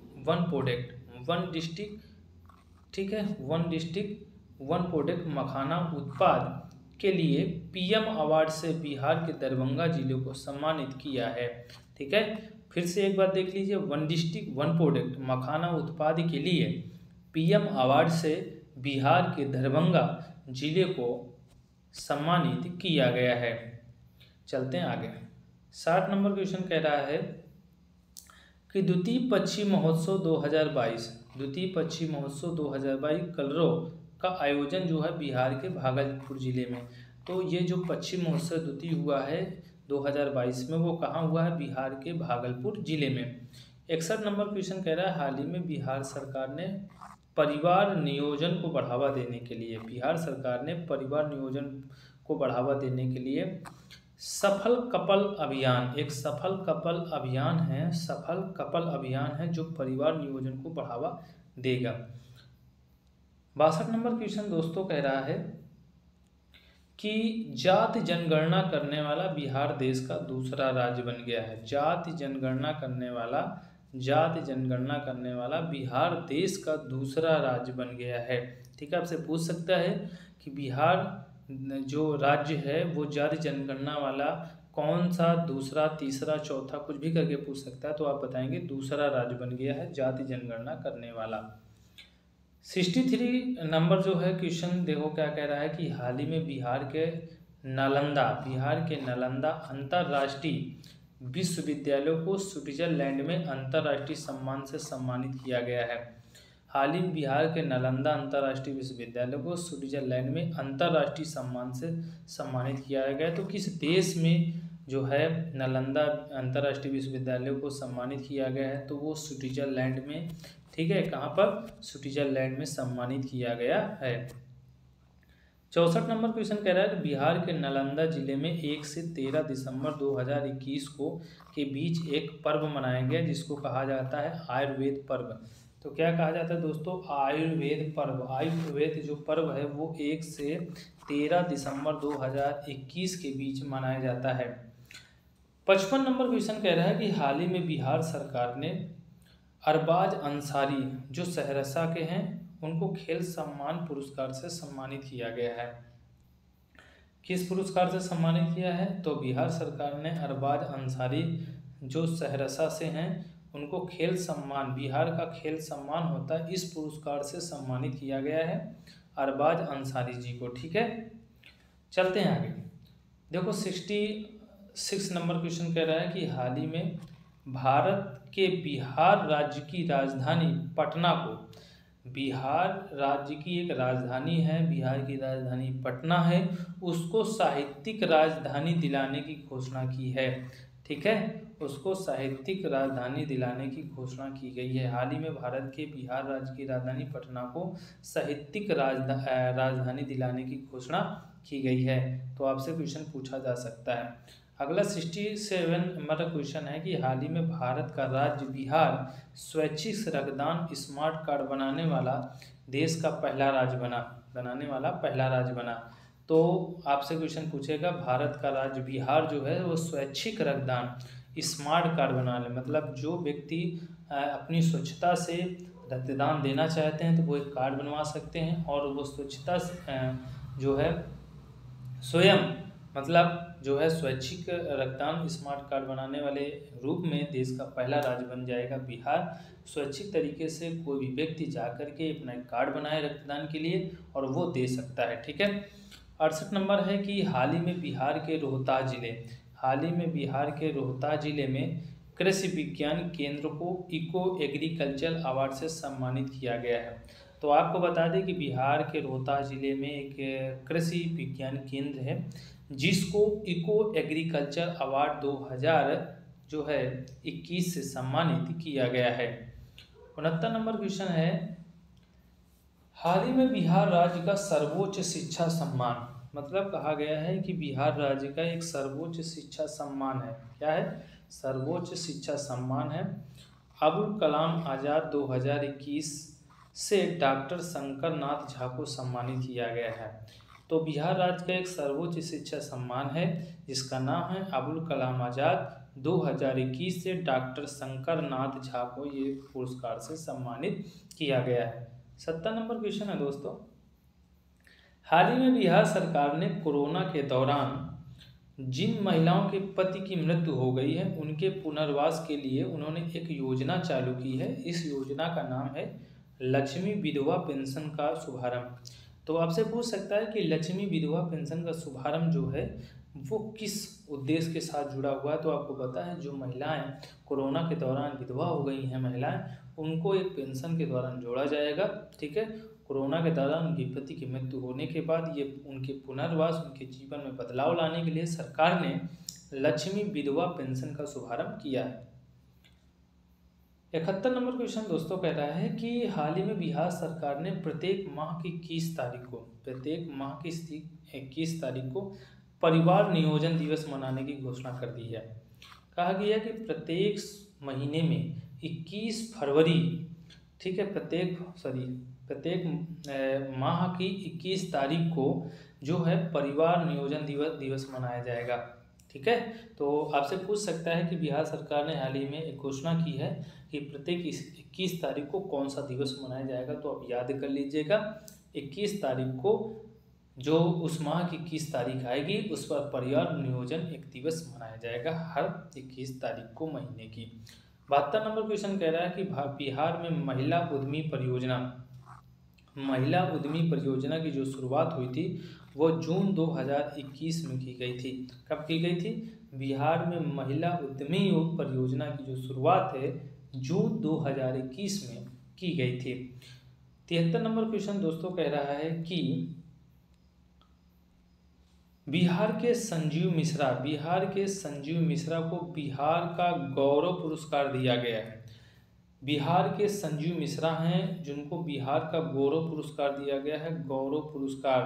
वन प्रोडक्ट मखाना उत्पाद के लिए पीएम अवार्ड से बिहार के दरभंगा जिले को सम्मानित किया है। ठीक है, फिर से एक बार देख लीजिए, वन डिस्ट्रिक्ट वन प्रोडक्ट मखाना उत्पाद के लिए पीएम अवार्ड से बिहार के दरभंगा जिले को सम्मानित किया गया है। चलते हैं आगे। 60 नंबर क्वेश्चन कह रहा है कि द्वितीय पक्षी महोत्सव 2022 कलरव का आयोजन जो है बिहार के भागलपुर जिले में। तो ये जो पक्षी महोत्सव द्वितीय हुआ है 2022 में वो कहाँ हुआ है? बिहार के भागलपुर जिले में। 61 नंबर क्वेश्चन कह रहा है हाल ही में बिहार सरकार ने परिवार नियोजन को बढ़ावा देने के लिए सफल कपल अभियान है जो परिवार नियोजन को बढ़ावा देगा। 62 नंबर क्वेश्चन दोस्तों कह रहा है कि जाति जनगणना करने वाला बिहार देश का दूसरा राज्य बन गया है। जाति जनगणना करने वाला बिहार देश का दूसरा राज्य बन गया है। ठीक है, आपसे पूछ सकता है कि बिहार जो राज्य है वो जाति जनगणना वाला कौन सा, दूसरा, तीसरा, चौथा, कुछ भी करके पूछ सकता है। तो आप बताएंगे दूसरा राज्य बन गया है जाति जनगणना करने वाला। 63 नंबर जो है क्वेश्चन देखो क्या कह रहा है कि हाल ही में बिहार के नालंदा अंतर्राष्ट्रीय विश्वविद्यालय को स्विट्जरलैंड में अंतर्राष्ट्रीय सम्मान से सम्मानित किया गया है। हाल ही में बिहार के नालंदा अंतर्राष्ट्रीय विश्वविद्यालय को स्विट्जरलैंड में अंतर्राष्ट्रीय सम्मान से सम्मानित किया गया है। तो किस देश में जो है नालंदा अंतर्राष्ट्रीय विश्वविद्यालय को सम्मानित किया गया है? तो वो स्विट्जरलैंड में। ठीक है, कहाँ पर? स्विट्जरलैंड में सम्मानित किया गया है। 64 नंबर क्वेश्चन कह रहा है कि बिहार के नालंदा जिले में 1 से 13 दिसंबर 2021 के बीच एक पर्व मनाया गया जिसको कहा जाता है आयुर्वेद पर्व। तो क्या कहा जाता है दोस्तों? आयुर्वेद पर्व। आयुर्वेद जो पर्व है वो 1 से 13 दिसंबर 2021 के बीच मनाया जाता है। 55 नंबर क्वेश्चन कह रहा है कि हाल ही में बिहार सरकार ने अरबाज अंसारी जो सहरसा के हैं उनको खेल सम्मान पुरस्कार से सम्मानित किया गया है। किस पुरस्कार से सम्मानित किया है? तो बिहार सरकार ने अरबाज अंसारी जो सहरसा से हैं उनको खेल सम्मान, बिहार का खेल सम्मान होता है, इस पुरस्कार से सम्मानित किया गया है अरबाज अंसारी जी को। ठीक है, चलते हैं आगे। देखो 66 नंबर क्वेश्चन कह रहा है कि हाल ही में भारत के बिहार राज्य की राजधानी पटना को बिहार राज्य की एक राजधानी है, बिहार की राजधानी पटना है, उसको साहित्यिक राजधानी दिलाने की घोषणा की है। ठीक है, उसको साहित्यिक राजधानी दिलाने की घोषणा की गई है। हाल ही में भारत के बिहार राज्य की राजधानी पटना को साहित्यिक राजधानी दिलाने की घोषणा की गई है। तो आपसे क्वेश्चन पूछा जा सकता है। अगला 67 नंबर क्वेश्चन है कि हाल ही में भारत का राज्य बिहार स्वैच्छिक रक्तदान स्मार्ट कार्ड देश का पहला राज्य पहला राज्य बना। तो आपसे क्वेश्चन पूछेगा, भारत का राज्य बिहार जो है वो स्वैच्छिक रक्तदान स्मार्ट कार्ड बना ले, मतलब जो व्यक्ति अपनी स्वच्छता से रक्तदान देना चाहते हैं तो वो एक कार्ड बनवा सकते हैं, और वो स्वच्छता जो है स्वयं मतलब जो है स्वैच्छिक रक्तदान स्मार्ट कार्ड बनाने वाले रूप में देश का पहला राज्य बन जाएगा बिहार। स्वैच्छिक तरीके से कोई भी व्यक्ति जाकर के अपना एक कार्ड बनाए रक्तदान के लिए और वो दे सकता है। ठीक है, 68 नंबर है कि हाल ही में बिहार के रोहतास जिले में कृषि विज्ञान केंद्र को इको एग्रीकल्चर अवार्ड से सम्मानित किया गया है। तो आपको बता दें कि बिहार के रोहतास जिले में एक कृषि विज्ञान केंद्र है जिसको इको एग्रीकल्चर अवार्ड 2000 जो है 21 से सम्मानित किया गया है। 69 नंबर क्वेश्चन है, हाल ही में बिहार राज्य का सर्वोच्च शिक्षा सम्मान, मतलब कहा गया है कि बिहार राज्य का एक सर्वोच्च शिक्षा सम्मान है। क्या है? सर्वोच्च शिक्षा सम्मान है। अबुल कलाम आज़ाद 2021 से डॉक्टर शंकर नाथ झा को सम्मानित किया गया है। तो बिहार राज्य का एक सर्वोच्च शिक्षा सम्मान है जिसका नाम है अबुल कलाम आज़ाद 2021 से डॉक्टर शंकर नाथ झा को ये पुरस्कार से सम्मानित किया गया है। 70 नंबर क्वेश्चन है दोस्तों, हाल ही में बिहार सरकार ने कोरोना के दौरान जिन महिलाओं के पति की मृत्यु हो गई है उनके पुनर्वास के लिए उन्होंने एक योजना चालू की है। इस योजना का नाम है लक्ष्मी विधवा पेंशन का शुभारंभ। तो आपसे पूछ सकता है कि लक्ष्मी विधवा पेंशन का शुभारंभ जो है वो किस उद्देश्य के साथ जुड़ा हुआ है। तो आपको पता है जो महिलाएं कोरोना के दौरान विधवा हो गई हैं महिलाएं, उनको एक पेंशन के दौरान जोड़ा जाएगा। ठीक है, कोरोना के दौरान उनके पति की मृत्यु होने के बाद ये उनके पुनर्वास, उनके जीवन में बदलाव लाने के लिए सरकार ने लक्ष्मी विधवा पेंशन का शुभारंभ किया है। 71 नंबर क्वेश्चन दोस्तों कह रहा है कि हाल ही में बिहार सरकार ने प्रत्येक माह की 21 तारीख को परिवार नियोजन दिवस मनाने की घोषणा कर दी है। कहा गया कि प्रत्येक महीने में 21 फरवरी, ठीक है, प्रत्येक माह की 21 तारीख को जो है परिवार नियोजन दिवस मनाया जाएगा। ठीक है, तो आपसे पूछ सकता है कि बिहार सरकार ने हाल ही में एक घोषणा की है कि प्रत्येक 21 तारीख को कौन सा दिवस मनाया जाएगा। तो आप याद कर लीजिएगा, 21 तारीख को जो उस माह की 21 तारीख आएगी उस पर परिवार नियोजन एक दिवस मनाया जाएगा हर 21 तारीख को महीने की। 72 नंबर क्वेश्चन कह रहा है कि बिहार में महिला उद्यमी परियोजना की जो शुरुआत हुई थी वो जून 2021 में की गई थी। कब की गई थी? बिहार में महिला उद्यमी परियोजना की जो शुरुआत है जून 2021 में की गई थी। 73 नंबर क्वेश्चन दोस्तों कह रहा है कि बिहार के संजीव मिश्रा को बिहार का गौरव पुरस्कार दिया गया है। बिहार के संजीव मिश्रा हैं जिनको बिहार का गौरव पुरस्कार दिया गया है।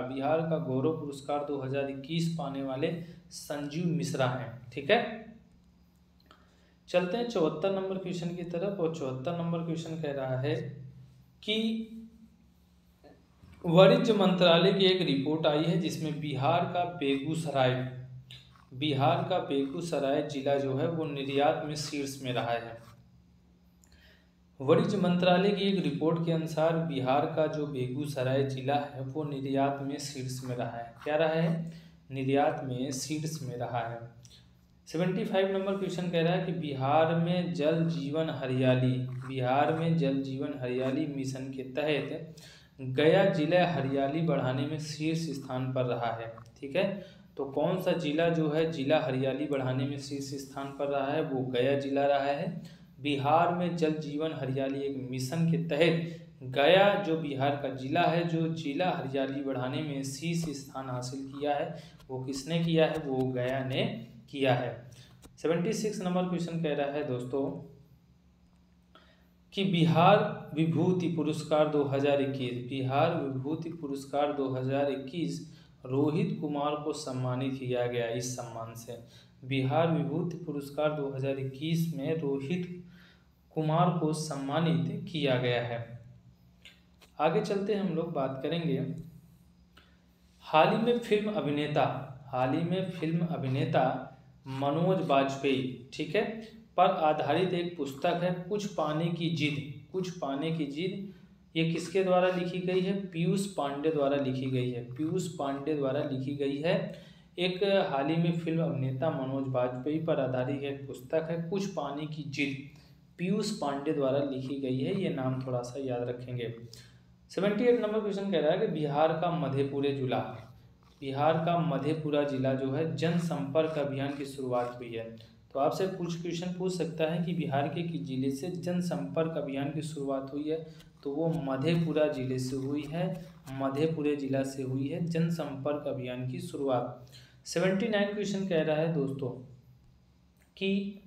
बिहार का गौरव पुरस्कार 2021 पाने वाले संजीव मिश्रा हैं। ठीक है, चलते हैं 74 नंबर क्वेश्चन की तरफ। और 74 नंबर क्वेश्चन कह रहा है कि वाणिज्य मंत्रालय की एक रिपोर्ट आई है जिसमें बिहार का बेगूसराय जिला जो है वो निर्यात में शीर्ष में रहा है। वाणिज्य मंत्रालय की एक रिपोर्ट के अनुसार बिहार का जो बेगूसराय जिला है वो निर्यात में शीर्ष में रहा है। क्या रहा है? निर्यात में शीर्ष में रहा है। 75 नंबर क्वेश्चन कह रहा है कि बिहार में जल जीवन हरियाली मिशन के तहत गया जिला हरियाली बढ़ाने में शीर्ष स्थान पर रहा है। ठीक है, तो कौन सा जिला जो है जिला हरियाली बढ़ाने में शीर्ष स्थान पर रहा है? वो गया जिला रहा है। बिहार में जल जीवन हरियाली एक मिशन के तहत गया जो बिहार का जिला है, जो जिला हरियाली बढ़ाने में शीर्ष स्थान हासिल किया है, वो किसने किया है? वो गया ने किया है। 76 नंबर क्वेश्चन कह रहा है दोस्तों कि बिहार विभूति पुरस्कार 2021, बिहार विभूति पुरस्कार 2021 रोहित कुमार को सम्मानित किया गया इस सम्मान से। बिहार विभूति पुरस्कार 2021 में रोहित कुमार को सम्मानित किया गया है। आगे चलते हम लोग बात करेंगे हाल ही में फिल्म अभिनेता मनोज वाजपेयी, ठीक है, पर आधारित एक पुस्तक है कुछ पाने की जिद। ये किसके द्वारा लिखी गई है? पीयूष पांडे द्वारा लिखी गई है। पीयूष पांडे द्वारा लिखी गई है। एक हाल ही में फिल्म अभिनेता मनोज वाजपेयी पर आधारित एक पुस्तक है कुछ पाने की जिद, पीयूष पांडे द्वारा लिखी गई है। ये नाम थोड़ा सा याद रखेंगे। 78 नंबर क्वेश्चन कह रहा है कि बिहार का मधेपुरा जिला जो है जनसंपर्क अभियान की शुरुआत हुई है। तो आपसे कुछ क्वेश्चन पूछ सकता है कि बिहार के किस जिले से जनसंपर्क अभियान की शुरुआत हुई है? तो वो मधेपुरा जिले से हुई है, मधेपुरे जिला से हुई है जनसंपर्क अभियान की शुरुआत। 79 क्वेश्चन कह रहा है दोस्तों कि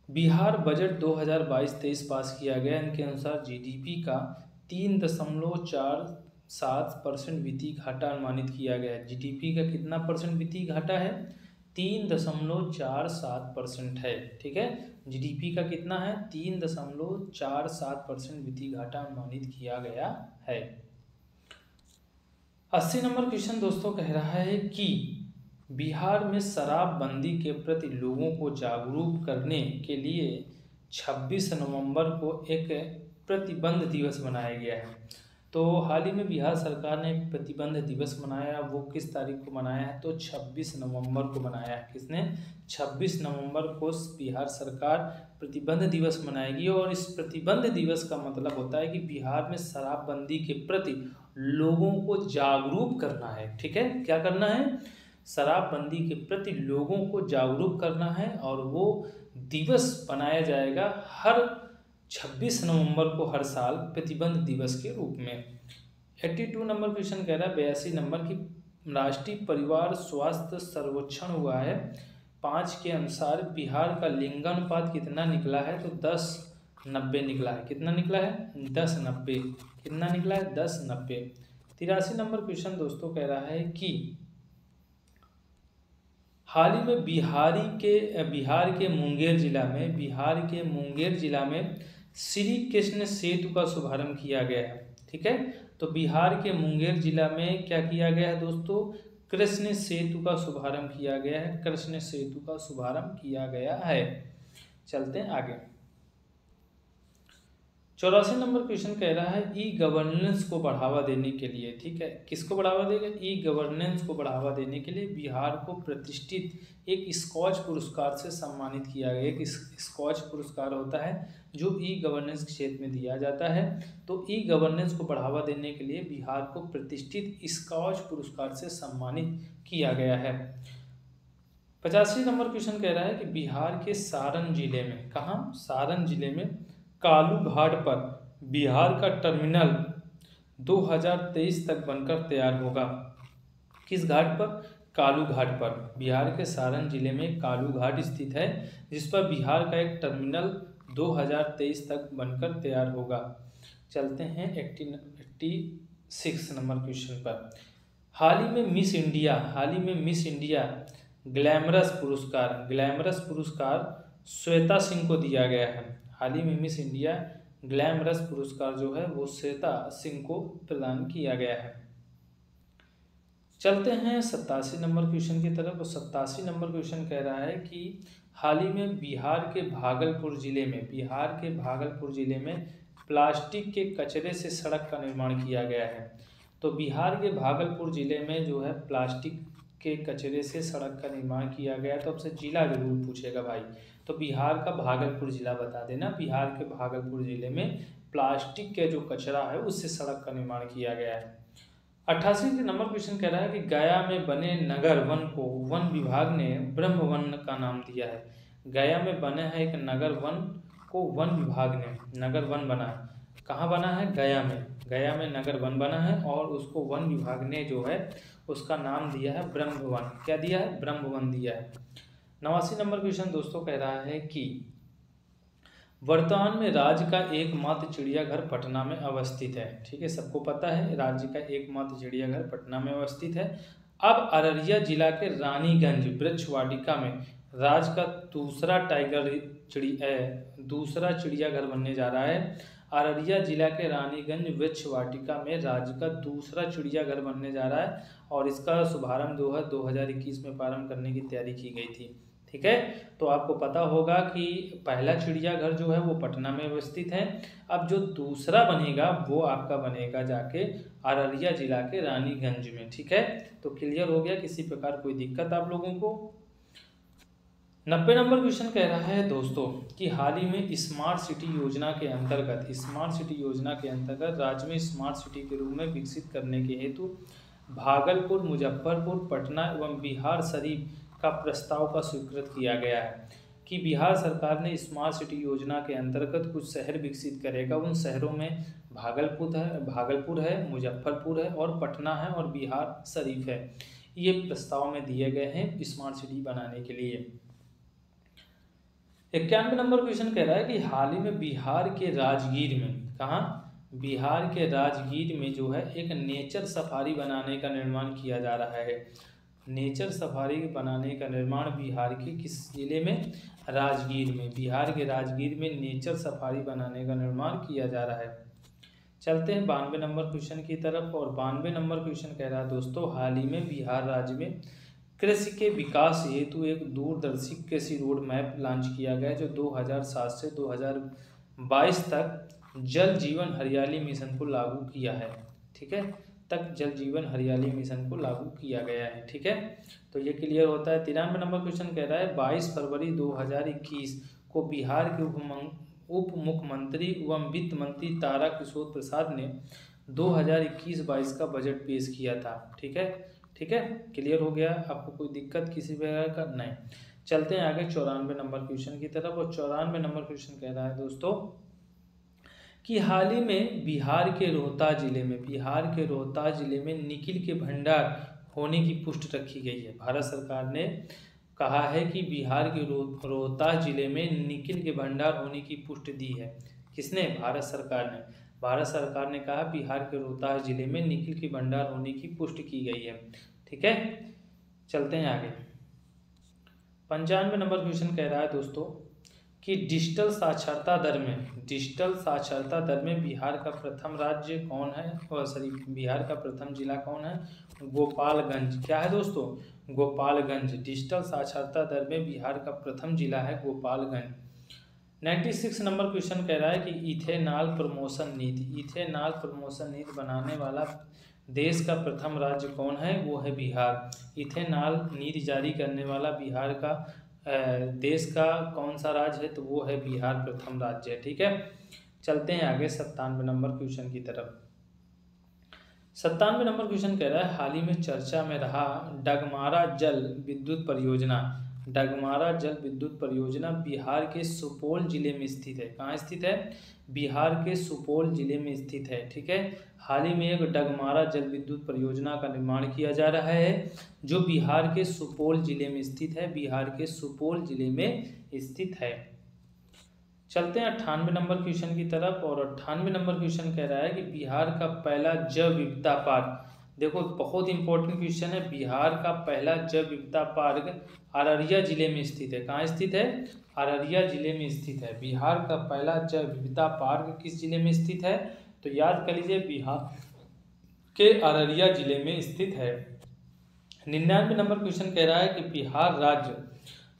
बिहार बजट 2022-23 पास किया गया। इनके अनुसार जीडीपी का 3.47% वित्तीय घाटा अनुमानित किया गया है। जीडीपी का कितना परसेंट वित्तीय घाटा है? 3.47% है, ठीक है। जीडीपी का कितना है? 3.47% वित्तीय घाटा अनुमानित किया गया है। 80 नंबर क्वेश्चन दोस्तों कह रहा है कि बिहार में शराबबंदी के प्रति लोगों को जागरूक करने के लिए 26 नवंबर को एक प्रतिबंध दिवस मनाया गया है। तो हाल ही में बिहार सरकार ने एक प्रतिबंध दिवस मनाया। वो किस तारीख को मनाया है? तो 26 नवंबर को मनाया है। किसने? 26 नवंबर को बिहार सरकार प्रतिबंध दिवस मनाएगी। और इस प्रतिबंध दिवस का मतलब होता है कि बिहार में शराबबंदी के प्रति लोगों को जागरूक करना है, ठीक है। क्या करना है? शराबबंदी के प्रति लोगों को जागरूक करना है और वो दिवस बनाया जाएगा हर 26 नवंबर को हर साल प्रतिबंध दिवस के रूप में। 82 नंबर क्वेश्चन कह रहा है 82 नंबर की राष्ट्रीय परिवार स्वास्थ्य सर्वेक्षण हुआ है 5 के अनुसार बिहार का लिंगानुपात कितना निकला है? तो 10:90 निकला है। कितना निकला है? 10:90। कितना निकला है? 10:90। 83 नंबर क्वेश्चन दोस्तों कह रहा है कि हाल ही में बिहार के मुंगेर जिला में श्री कृष्ण सेतु का शुभारंभ किया गया है, ठीक है। तो बिहार के मुंगेर जिला में क्या किया गया है दोस्तों? कृष्ण सेतु का शुभारंभ किया गया है। कृष्ण सेतु का शुभारंभ किया गया है। चलते हैं आगे। 84 नंबर क्वेश्चन कह रहा है ई गवर्नेंस को बढ़ावा देने के लिए, ठीक है, किसको बढ़ावा देगा? ई गवर्नेंस को बढ़ावा देने के लिए बिहार को प्रतिष्ठित एक स्कॉच पुरस्कार से सम्मानित किया गया। एक स्कॉच पुरस्कार होता है जो ई गवर्नेंस क्षेत्र में दिया जाता है। तो ई गवर्नेंस को बढ़ावा देने के लिए बिहार को प्रतिष्ठित स्कॉच पुरस्कार से सम्मानित किया गया है। 85 नंबर क्वेश्चन कह रहा है कि बिहार के सारण जिले में, कहाँ? सारण जिले में कालू घाट पर बिहार का टर्मिनल 2023 तक बनकर तैयार होगा। किस घाट पर? कालू घाट पर। बिहार के सारण जिले में कालू घाट स्थित है जिस पर बिहार का एक टर्मिनल 2023 तक बनकर तैयार होगा। चलते हैं 86 नंबर क्वेश्चन पर। हाल ही में मिस इंडिया ग्लैमरस पुरस्कार श्वेता सिंह को दिया गया है। हाल ही में मिस इंडिया ग्लैमरस पुरस्कार जो है वो श्वेता सिंह को प्रदान किया गया है। चलते हैं 87 नंबर क्वेश्चन की तरफ। 87 नंबर क्वेश्चन कह रहा है कि हाल ही में बिहार के भागलपुर जिले में प्लास्टिक के कचरे से सड़क का निर्माण किया गया है। तो बिहार के भागलपुर जिले में जो है प्लास्टिक के कचरे से सड़क का निर्माण किया गया। तो आपसे जिला जरूर पूछेगा भाई, तो बिहार का भागलपुर जिला बता देना। बिहार के भागलपुर जिले में प्लास्टिक के जो कचरा है उससे सड़क का निर्माण किया गया है। 88 नंबर क्वेश्चन कह रहा है कि गया में बने नगर वन को वन विभाग ने ब्रह्म वन का नाम दिया है। गया में बने है एक नगर वन को वन विभाग ने नगर वन बना है। कहाँ बना है? गया में। गया में नगर वन बना है और उसको वन विभाग ने जो है उसका नाम दिया है ब्रह्मवन। क्या दिया है? ब्रह्मवन दिया है। 89 नंबर क्वेश्चन दोस्तों कह रहा है कि वर्तमान में राज्य का एकमात्र चिड़ियाघर पटना में अवस्थित है। ठीक है, सबको पता है राज्य का एकमात्र चिड़ियाघर पटना में अवस्थित है। अब अररिया जिला के रानीगंज वृक्ष वाटिका में राज्य का दूसरा चिड़ियाघर बनने जा रहा है। अररिया जिला के रानीगंज वृक्ष वाटिका में राज्य का दूसरा चिड़ियाघर बनने जा रहा है और इसका शुभारंभ 2021 में प्रारंभ करने की तैयारी की गई थी। ठीक है, तो आपको पता होगा कि पहला चिड़ियाघर जो है वो पटना में अवस्थित है। अब जो दूसरा बनेगा वो आपका बनेगा जाके अररिया जिला के रानीगंज में। ठीक है, तो क्लियर हो गया, किसी प्रकार कोई दिक्कत आप लोगों को? 90 नंबर क्वेश्चन कह रहा है दोस्तों कि हाल ही में स्मार्ट सिटी योजना के अंतर्गत राज्य में स्मार्ट सिटी के रूप में विकसित करने के हेतु भागलपुर, मुजफ्फरपुर, पटना एवं बिहार शरीफ का प्रस्ताव का स्वीकृत किया गया है कि बिहार सरकार ने स्मार्ट सिटी योजना के अंतर्गत कुछ शहर विकसित करेगा। उन शहरों में भागलपुर है, मुजफ्फरपुर है और पटना है और बिहार शरीफ है। ये प्रस्ताव में दिए गए हैं स्मार्ट सिटी बनाने के लिए। 91 नंबर क्वेश्चन कह रहा है कि हाल ही में बिहार के राजगीर में, कहाँ? बिहार के राजगीर में जो है एक नेचर सफारी बनाने का निर्माण किया जा रहा है। नेचर सफारी बनाने का निर्माण बिहार के किस जिले में? राजगीर में। बिहार के राजगीर में नेचर सफारी बनाने का निर्माण किया जा रहा है। चलते हैं 92 नंबर क्वेश्चन की तरफ और 92 नंबर क्वेश्चन कह रहा है दोस्तों हाल ही में बिहार राज्य में कृषि के विकास हेतु एक दूरदर्शी कृषि रोड मैप लॉन्च किया गया जो 2007 से 2022 तक जल जीवन हरियाली मिशन को लागू किया है। ठीक है, तक जल जीवन हरियाली मिशन को लागू किया गया है। ठीक है, तो ये क्लियर होता है। 93 नंबर क्वेश्चन कह रहा है 22 फरवरी 2021 को बिहार के उप मुख्यमंत्री एवं वित्त मंत्री तारा किशोर प्रसाद ने 2021-22 का बजट पेश किया था। ठीक है, क्लियर हो गया? आपको कोई दिक्कत किसी प्रकार का? नहीं। चलते हैं आगे 94 नंबर क्वेश्चन की तरफ और 94 नंबर क्वेश्चन कह रहा है दोस्तों कि हाल ही में बिहार के रोहतास जिले में निकिल के भंडार होने की पुष्टि रखी गई है। भारत सरकार ने कहा है कि बिहार के रोहतास जिले में निकिल के भंडार होने की पुष्टि दी है। किसने? भारत सरकार ने। भारत सरकार ने कहा बिहार के रोहतास जिले में निकिल के भंडार होने की पुष्टि की गई है। ठीक है, चलते हैं आगे। 95 नंबर क्वेश्चन कह रहा है दोस्तों कि डिजिटल साक्षरता दर में बिहार का प्रथम राज्य कौन है? बिहार का प्रथम जिला कौन है? गोपालगंज। क्या है दोस्तों? गोपालगंज। डिजिटल साक्षरता दर में बिहार का प्रथम जिला है गोपालगंज। 96 नंबर क्वेश्चन कह रहा है कि इथेनॉल प्रमोशन नीति बनाने वाला देश का प्रथम राज्य कौन है? वो है बिहार। इथेनॉल नीति जारी करने वाला बिहार का देश का कौन सा राज्य है? तो वो है बिहार प्रथम राज्य है। ठीक है, चलते हैं आगे 97 नंबर क्वेश्चन की तरफ। 97 नंबर क्वेश्चन कह रहा है हाल ही में चर्चा में रहा डगमारा जल विद्युत परियोजना बिहार के सुपौल जिले में स्थित है। कहाँ स्थित है? बिहार के सुपौल जिले में स्थित है। ठीक है, हाल ही में एक डगमारा जल विद्युत परियोजना का निर्माण किया जा रहा है जो बिहार के सुपौल जिले में स्थित है। चलते हैं 98 नंबर क्वेश्चन की तरफ और 98 नंबर क्वेश्चन कह रहा है कि बिहार का पहला जैव विविधता पार्क, देखो बहुत इंपॉर्टेंट क्वेश्चन है, बिहार का पहला जैव विविधता पार्क अररिया जिले में स्थित है। कहाँ स्थित है? अररिया जिले में स्थित है। बिहार का पहला जैव विविधता पार्क किस जिले में स्थित है? तो याद कर लीजिए बिहार के अररिया जिले में स्थित है। 99 नंबर क्वेश्चन कह रहा है कि बिहार राज्य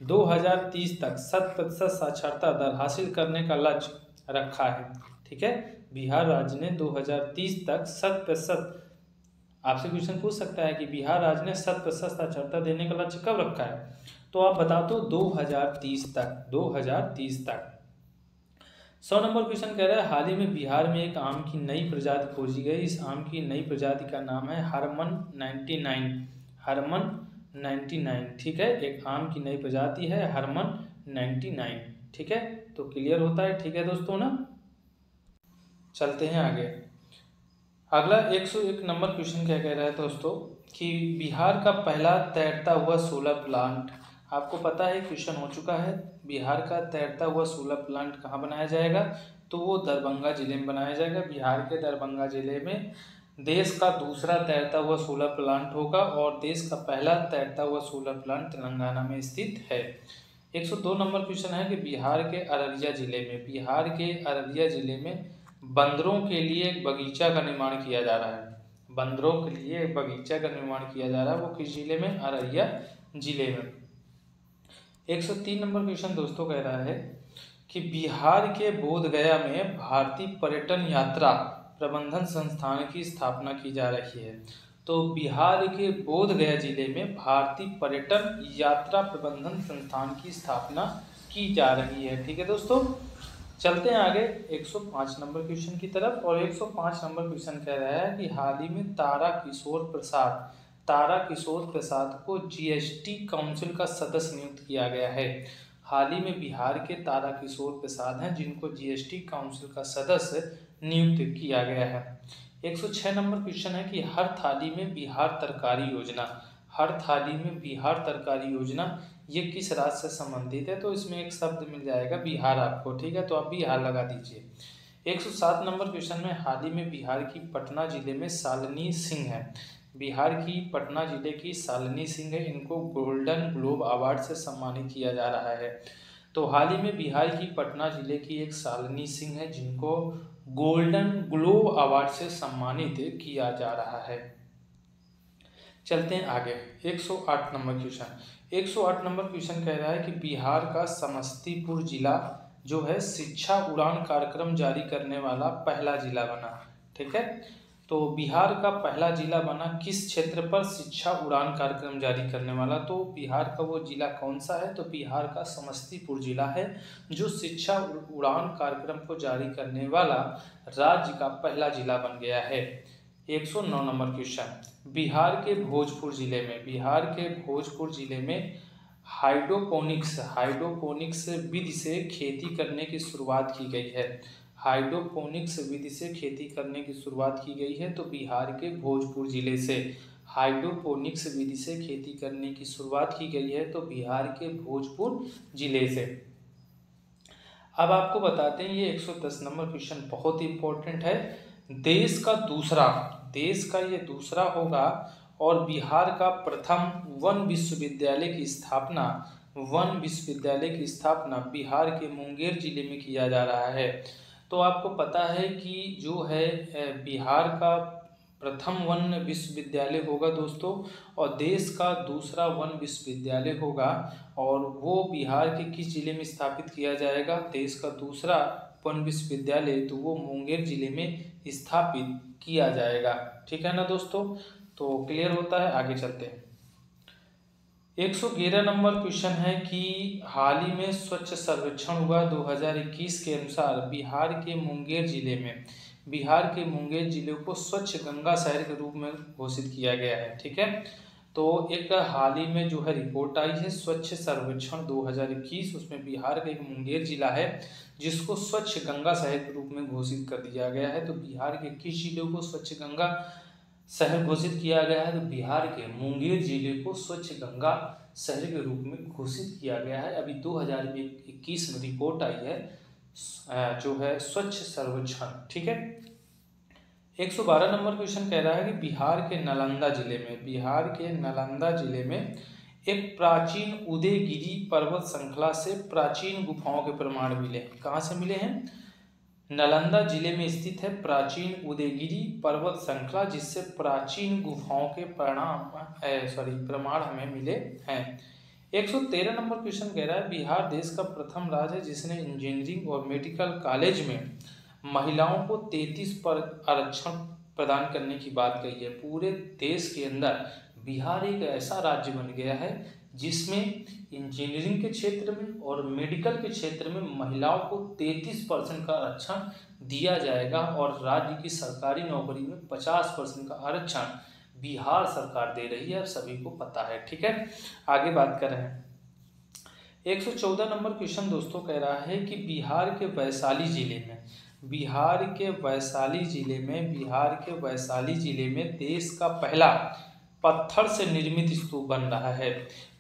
2030 तक 100% साक्षरता दर हासिल करने का लक्ष्य रखा है। ठीक है, बिहार राज्य ने 2030 तक 100%, आपसे क्वेश्चन पूछ सकता है कि बिहार राज्य ने 100% साक्षरता देने का लक्ष्य कब रखा है? तो आप बता दो 2030 तक। 100 नंबर क्वेश्चन कह रहा है हाल ही में बिहार में एक आम की नई प्रजाति खोजी गई। इस आम की नई प्रजाति का नाम है हरमन 99। ठीक है, एक आम की नई प्रजाति है हरमन 99। ठीक है, तो क्लियर होता है, ठीक है दोस्तों ना। चलते हैं आगे। अगला 101 नंबर क्वेश्चन क्या कह रहा है दोस्तों कि बिहार का पहला तैरता हुआ सोलर प्लांट, आपको पता है क्वेश्चन हो चुका है, बिहार का तैरता हुआ सोलर प्लांट कहाँ बनाया जाएगा, तो वो दरभंगा जिले में बनाया जाएगा। बिहार के दरभंगा जिले में देश का दूसरा तैरता हुआ सोलर प्लांट होगा और देश का पहला तैरता हुआ सोलर प्लांट तेलंगाना में स्थित है। 102 नंबर क्वेश्चन है कि बिहार के अररिया जिले में बंदरों के लिए एक बगीचा का निर्माण किया जा रहा है। बंदरों के लिए एक बगीचा का निर्माण किया जा रहा है, वो किस जिले में, अररिया जिले में। 103 नंबर क्वेश्चन दोस्तों कह रहा है कि बिहार के बोधगया में भारतीय पर्यटन यात्रा प्रबंधन संस्थान की स्थापना की जा रही है। तो बिहार के बोधगया जिले में भारतीय पर्यटन यात्रा प्रबंधन संस्थान की स्थापना की जा रही है, ठीक है दोस्तों। चलते हैं आगे 105 नंबर क्वेश्चन की तरफ। और 105 नंबर क्वेश्चन कह रहा है कि हाल ही में तारा किशोर प्रसाद को जीएसटी काउंसिल का सदस्य नियुक्त किया गया है। हाल ही में बिहार के तारा किशोर प्रसाद हैं जिनको जीएसटी काउंसिल का सदस्य नियुक्त किया गया है। 106 नंबर क्वेश्चन है कि हर थाली में बिहार तरकारी योजना ये किस राज्य से संबंधित है, तो इसमें एक शब्द मिल जाएगा बिहार आपको, ठीक है, तो आप बिहार लगा दीजिए। 107 नंबर क्वेश्चन में हाल ही में बिहार की पटना जिले में शालिनी सिंह है। बिहार की पटना जिले की शालिनी सिंह है, इनको गोल्डन ग्लोब अवार्ड से सम्मानित किया जा रहा है। तो हाल ही में बिहार की पटना जिले की एक शालिनी सिंह है जिनको गोल्डन ग्लोब अवार्ड से सम्मानित किया जा रहा है। चलते हैं आगे 108 नंबर क्वेश्चन। 108 नंबर क्वेश्चन कह रहा है कि बिहार का समस्तीपुर जिला जो है शिक्षा उड़ान कार्यक्रम जारी करने वाला पहला जिला बना, ठीक है। तो बिहार का पहला जिला बना किस क्षेत्र पर शिक्षा उड़ान कार्यक्रम जारी करने वाला, तो बिहार का वो जिला कौन सा है, तो बिहार का समस्तीपुर जिला है जो शिक्षा उड़ान कार्यक्रम को जारी करने वाला राज्य का पहला जिला बन गया है। 109 नंबर क्वेश्चन, बिहार के भोजपुर जिले में हाइड्रोपोनिक्स विधि से खेती करने की शुरुआत की गई है। हाइड्रोपोनिक्स विधि से खेती करने की शुरुआत की गई है, तो बिहार के भोजपुर जिले से हाइड्रोपोनिक्स विधि से खेती करने की शुरुआत की गई है, तो बिहार के भोजपुर जिले से। अब आपको बताते हैं ये 110 नंबर क्वेश्चन बहुत इंपॉर्टेंट है। देश का ये दूसरा होगा और बिहार का प्रथम वन विश्वविद्यालय की स्थापना बिहार के मुंगेर जिले में किया जा रहा है। तो आपको पता है कि जो है बिहार का प्रथम वन विश्वविद्यालय होगा दोस्तों, और देश का दूसरा वन विश्वविद्यालय होगा, और वो बिहार के किस जिले में स्थापित किया जाएगा, देश का दूसरा वन विश्वविद्यालय तो वो मुंगेर जिले में स्थापित किया जाएगा, ठीक है ना दोस्तों। तो क्लियर होता है, आगे चलते हैं। 111 नंबर क्वेश्चन है कि हाल ही में स्वच्छ सर्वेक्षण हुआ 2021 के अनुसार बिहार के मुंगेर जिले को स्वच्छ गंगा शहर के रूप में घोषित किया गया है, ठीक है। तो एक हाल ही में जो है रिपोर्ट आई है स्वच्छ सर्वेक्षण 2021, उसमें बिहार का एक मुंगेर जिला है जिसको स्वच्छ गंगा शहर के रूप में घोषित कर दिया गया है। तो बिहार के किस जिले को स्वच्छ गंगा शहर घोषित किया गया है, तो बिहार के मुंगेर जिले को स्वच्छ गंगा शहर के रूप में घोषित किया गया है। अभी 2021 में रिपोर्ट आई है जो है स्वच्छ सर्वेक्षण, ठीक है। 112 नंबर क्वेश्चन कह रहा है कि बिहार के नालंदा जिले में एक प्राचीन उदयगिरी पर्वत श्रृंखला से प्राचीन गुफाओं के प्रमाण मिले। कहाँ से मिले हैं, नालंदा जिले में स्थित है प्राचीन उदयगिरी पर्वत श्रृंखला, जिससे प्राचीन गुफाओं के प्रमाण हमें मिले हैं। 113 नंबर क्वेश्चन कह रहा है बिहार देश का प्रथम राज्य है जिसने इंजीनियरिंग और मेडिकल कॉलेज में महिलाओं को 33 पर आरक्षण प्रदान करने की बात कही है। पूरे देश के अंदर बिहार एक ऐसा राज्य बन गया है जिसमें इंजीनियरिंग के क्षेत्र में और मेडिकल के क्षेत्र में महिलाओं को 33% का आरक्षण दिया जाएगा, और राज्य की सरकारी नौकरी में 50% का आरक्षण बिहार सरकार दे रही है, सभी को पता है, ठीक है। आगे बात कर रहे हैं 114 नंबर क्वेश्चन दोस्तों कह रहा है कि बिहार के वैशाली जिले में देश का पहला पत्थर से निर्मित स्तूप बन रहा है।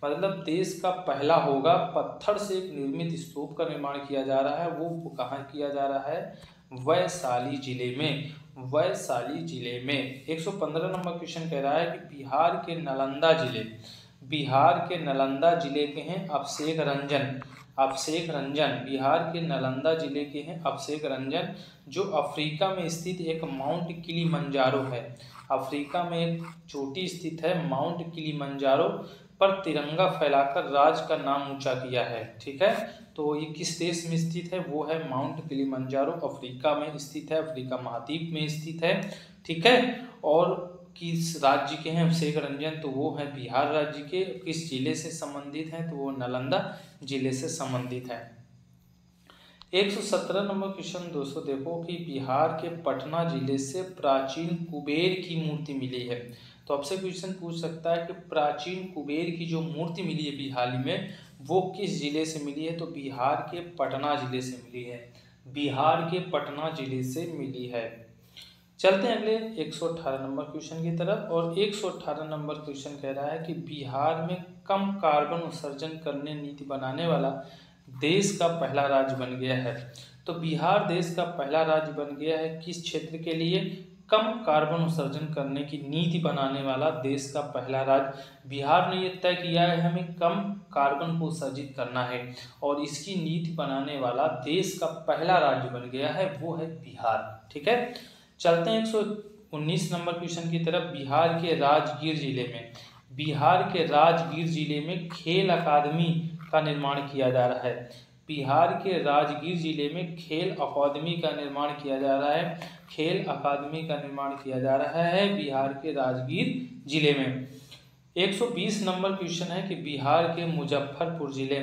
मतलब देश का पहला होगा पत्थर से एक निर्मित स्तूप का निर्माण किया जा रहा है। वो कहाँ किया जा रहा है? वैशाली जिले में। 115 नंबर क्वेश्चन कह रहा है कि बिहार के नालंदा जिले के हैं अभिषेक रंजन। बिहार के नालंदा जिले के हैं अभिषेक रंजन, जो अफ्रीका में स्थित एक माउंट किलिमंजारो है। अफ्रीका में एक चोटी स्थित है माउंट किलिमंजारो पर तिरंगा फैलाकर राज्य का नाम ऊंचा किया है। ठीक है, तो ये किस देश में स्थित है? वो है माउंट किलिमंजारो, अफ्रीका में स्थित है, अफ्रीका महाद्वीप में स्थित है। ठीक है, और किस राज्य के हैं अभिषेक रंजन? तो वो है बिहार राज्य के। किस जिले से संबंधित हैं? तो वो नालंदा जिले से संबंधित है। 117 नंबर क्वेश्चन दोस्तों देखो कि बिहार के पटना जिले से प्राचीन कुबेर की मूर्ति मिली है। तो आपसे क्वेश्चन पूछ सकता है कि प्राचीन कुबेर की जो मूर्ति मिली है बिहार में, वो किस जिले से मिली है? तो बिहार के पटना जिले से मिली है। बिहार के पटना जिले से मिली है। चलते हैं अगले 118 नंबर क्वेश्चन की तरफ। और 118 नंबर क्वेश्चन कह रहा है कि बिहार में कम कार्बन उत्सर्जन करने नीति बनाने वाला देश का पहला राज्य बन गया है। तो बिहार देश का पहला राज्य बन गया है किस क्षेत्र के लिए? कम कार्बन उत्सर्जन करने की नीति बनाने वाला देश का पहला राज्य। बिहार ने यह तय किया है हमें कम कार्बन को उत्सर्जित करना है, और इसकी नीति बनाने वाला देश का पहला राज्य बन गया है, वो है बिहार। ठीक है, चलते हैं 119 नंबर क्वेश्चन की तरफ। बिहार के राजगीर जिले में खेल अकादमी का निर्माण किया जा रहा है। बिहार के राजगीर जिले में खेल अकादमी का निर्माण किया जा रहा है। खेल अकादमी का निर्माण किया जा रहा है बिहार के राजगीर जिले में। 120 नंबर क्वेश्चन है कि बिहार के मुजफ्फरपुर जिले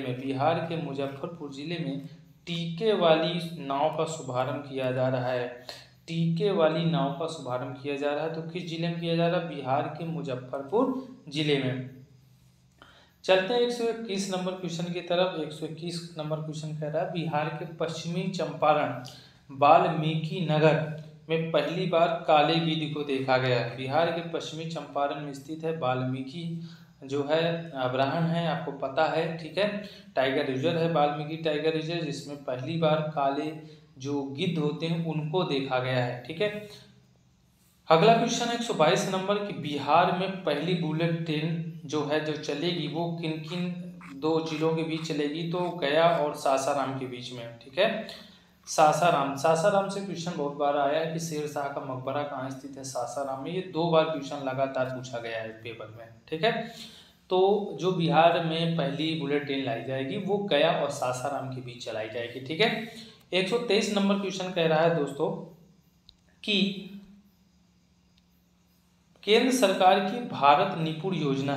में टीके वाली नाव का शुभारंभ किया जा रहा है। टीके वाली नाव का शुभारंभ किया जा रहा है, तो किस जिले में किया जा रहा है? बिहार के मुजफ्फरपुर जिले में। चलते हैं 121 नंबर क्वेश्चन की तरफ। 121 नंबर क्वेश्चन कह रहा है बिहार के पश्चिमी चंपारण वाल्मीकि नगर में पहली बार काले गिद्ध को देखा गया है। बिहार के पश्चिमी चंपारण में स्थित है वाल्मीकि जो है अभयारण्य है, आपको पता है। ठीक है, टाइगर रिजर्व है वाल्मीकि टाइगर रिजर्व, जिसमें पहली बार काले जो गिद्ध होते हैं उनको देखा गया है। ठीक है, अगला क्वेश्चन है 122 नंबर कि बिहार में पहली बुलेट ट्रेन जो चलेगी वो किन किन दो जिलों के बीच चलेगी? तो गया और सासाराम के बीच में। ठीक है, सासाराम से क्वेश्चन बहुत बार आया है कि शेर शाह का मकबरा कहाँ स्थित है? सासाराम में। ये 2 बार क्वेश्चन लगातार पूछा गया है पेपर में। ठीक है, तो जो बिहार में पहली बुलेट ट्रेन लाई जाएगी वो गया और सासाराम के बीच चलाई जाएगी। ठीक है, 123 नंबर क्वेश्चन कह रहा है दोस्तों कि केंद्र सरकार की भारत निपुण योजना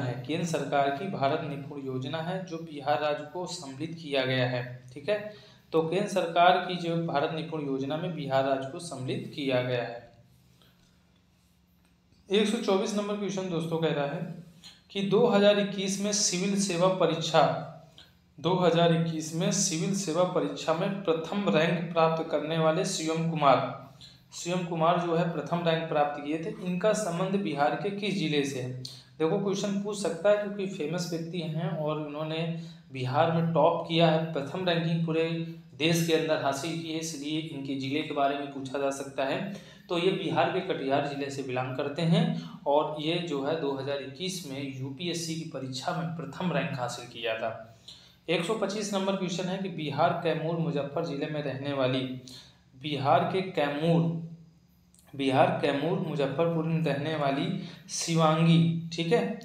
है जो बिहार राज्य को सम्मिलित किया गया है। ठीक है, तो केंद्र सरकार की जो भारत निपुण योजना में बिहार राज्य को सम्मिलित किया गया है। 124 नंबर क्वेश्चन दोस्तों कह रहा है कि 2021 में सिविल सेवा परीक्षा में प्रथम रैंक प्राप्त करने वाले शिवम कुमार जो है प्रथम रैंक प्राप्त किए थे। इनका संबंध बिहार के किस जिले से है? देखो क्वेश्चन पूछ सकता है क्योंकि फेमस व्यक्ति हैं और उन्होंने बिहार में टॉप किया है, प्रथम रैंकिंग पूरे देश के अंदर हासिल की है, इसलिए इनके जिले के बारे में पूछा जा सकता है। तो ये बिहार के कटिहार जिले से बिलोंग करते हैं और ये जो है 2021 में यूपीएससी की परीक्षा में प्रथम रैंक हासिल किया था। 125 नंबर क्वेश्चन है कि बिहार कैमूर मुजफ्फर जिले में रहने वाली बिहार कैमूर मुजफ्फरपुर में रहने वाली शिवांगी। ठीक है,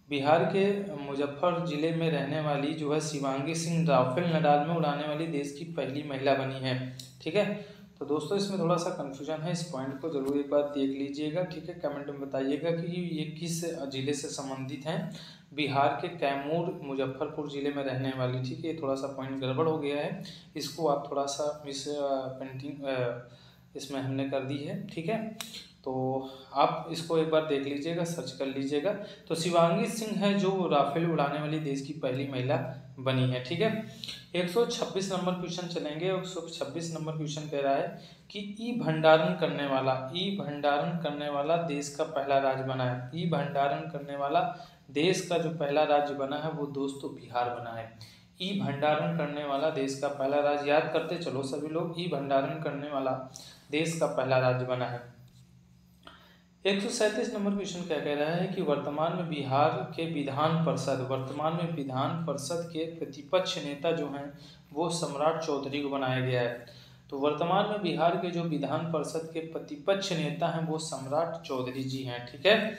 बिहार के मुजफ्फर जिले में रहने वाली जो है शिवांगी सिंह राफेल नडाल में उड़ाने वाली देश की पहली महिला बनी है। ठीक है, तो दोस्तों इसमें थोड़ा सा कंफ्यूजन है, इस पॉइंट को जरूर एक बार देख लीजिएगा। ठीक है, कमेंट में बताइएगा कि ये किस जिले से संबंधित हैं। बिहार के कैमूर मुजफ्फरपुर जिले में रहने वाली। ठीक है, थोड़ा सा पॉइंट गड़बड़ हो गया है, इसको आप थोड़ा सा इसमें हमने कर दी है। ठीक है, तो आप इसको एक बार देख लीजिएगा, सर्च कर लीजिएगा। तो शिवांगी सिंह है जो राफेल उड़ाने वाली देश की पहली महिला बनी है। ठीक है, 126 नंबर क्वेश्चन चलेंगे। 126 नंबर क्वेश्चन कह रहा है कि ई भंडारण करने वाला देश का पहला राज्य बना है। ई भंडारण करने वाला देश का जो पहला राज्य बना है वो दोस्तों बिहार बना है। ई भंडारण करने वाला देश का पहला राज्य, याद करते चलो सभी लोग, ई भंडारण करने वाला देश का पहला राज्य बना है। 137 नंबर क्वेश्चन क्या कह रहा है कि वर्तमान में विधान परिषद के प्रतिपक्ष नेता जो हैं वो सम्राट चौधरी को बनाया गया है। तो वर्तमान में बिहार के जो विधान परिषद के प्रतिपक्ष नेता हैं वो सम्राट चौधरी जी हैं। ठीक है,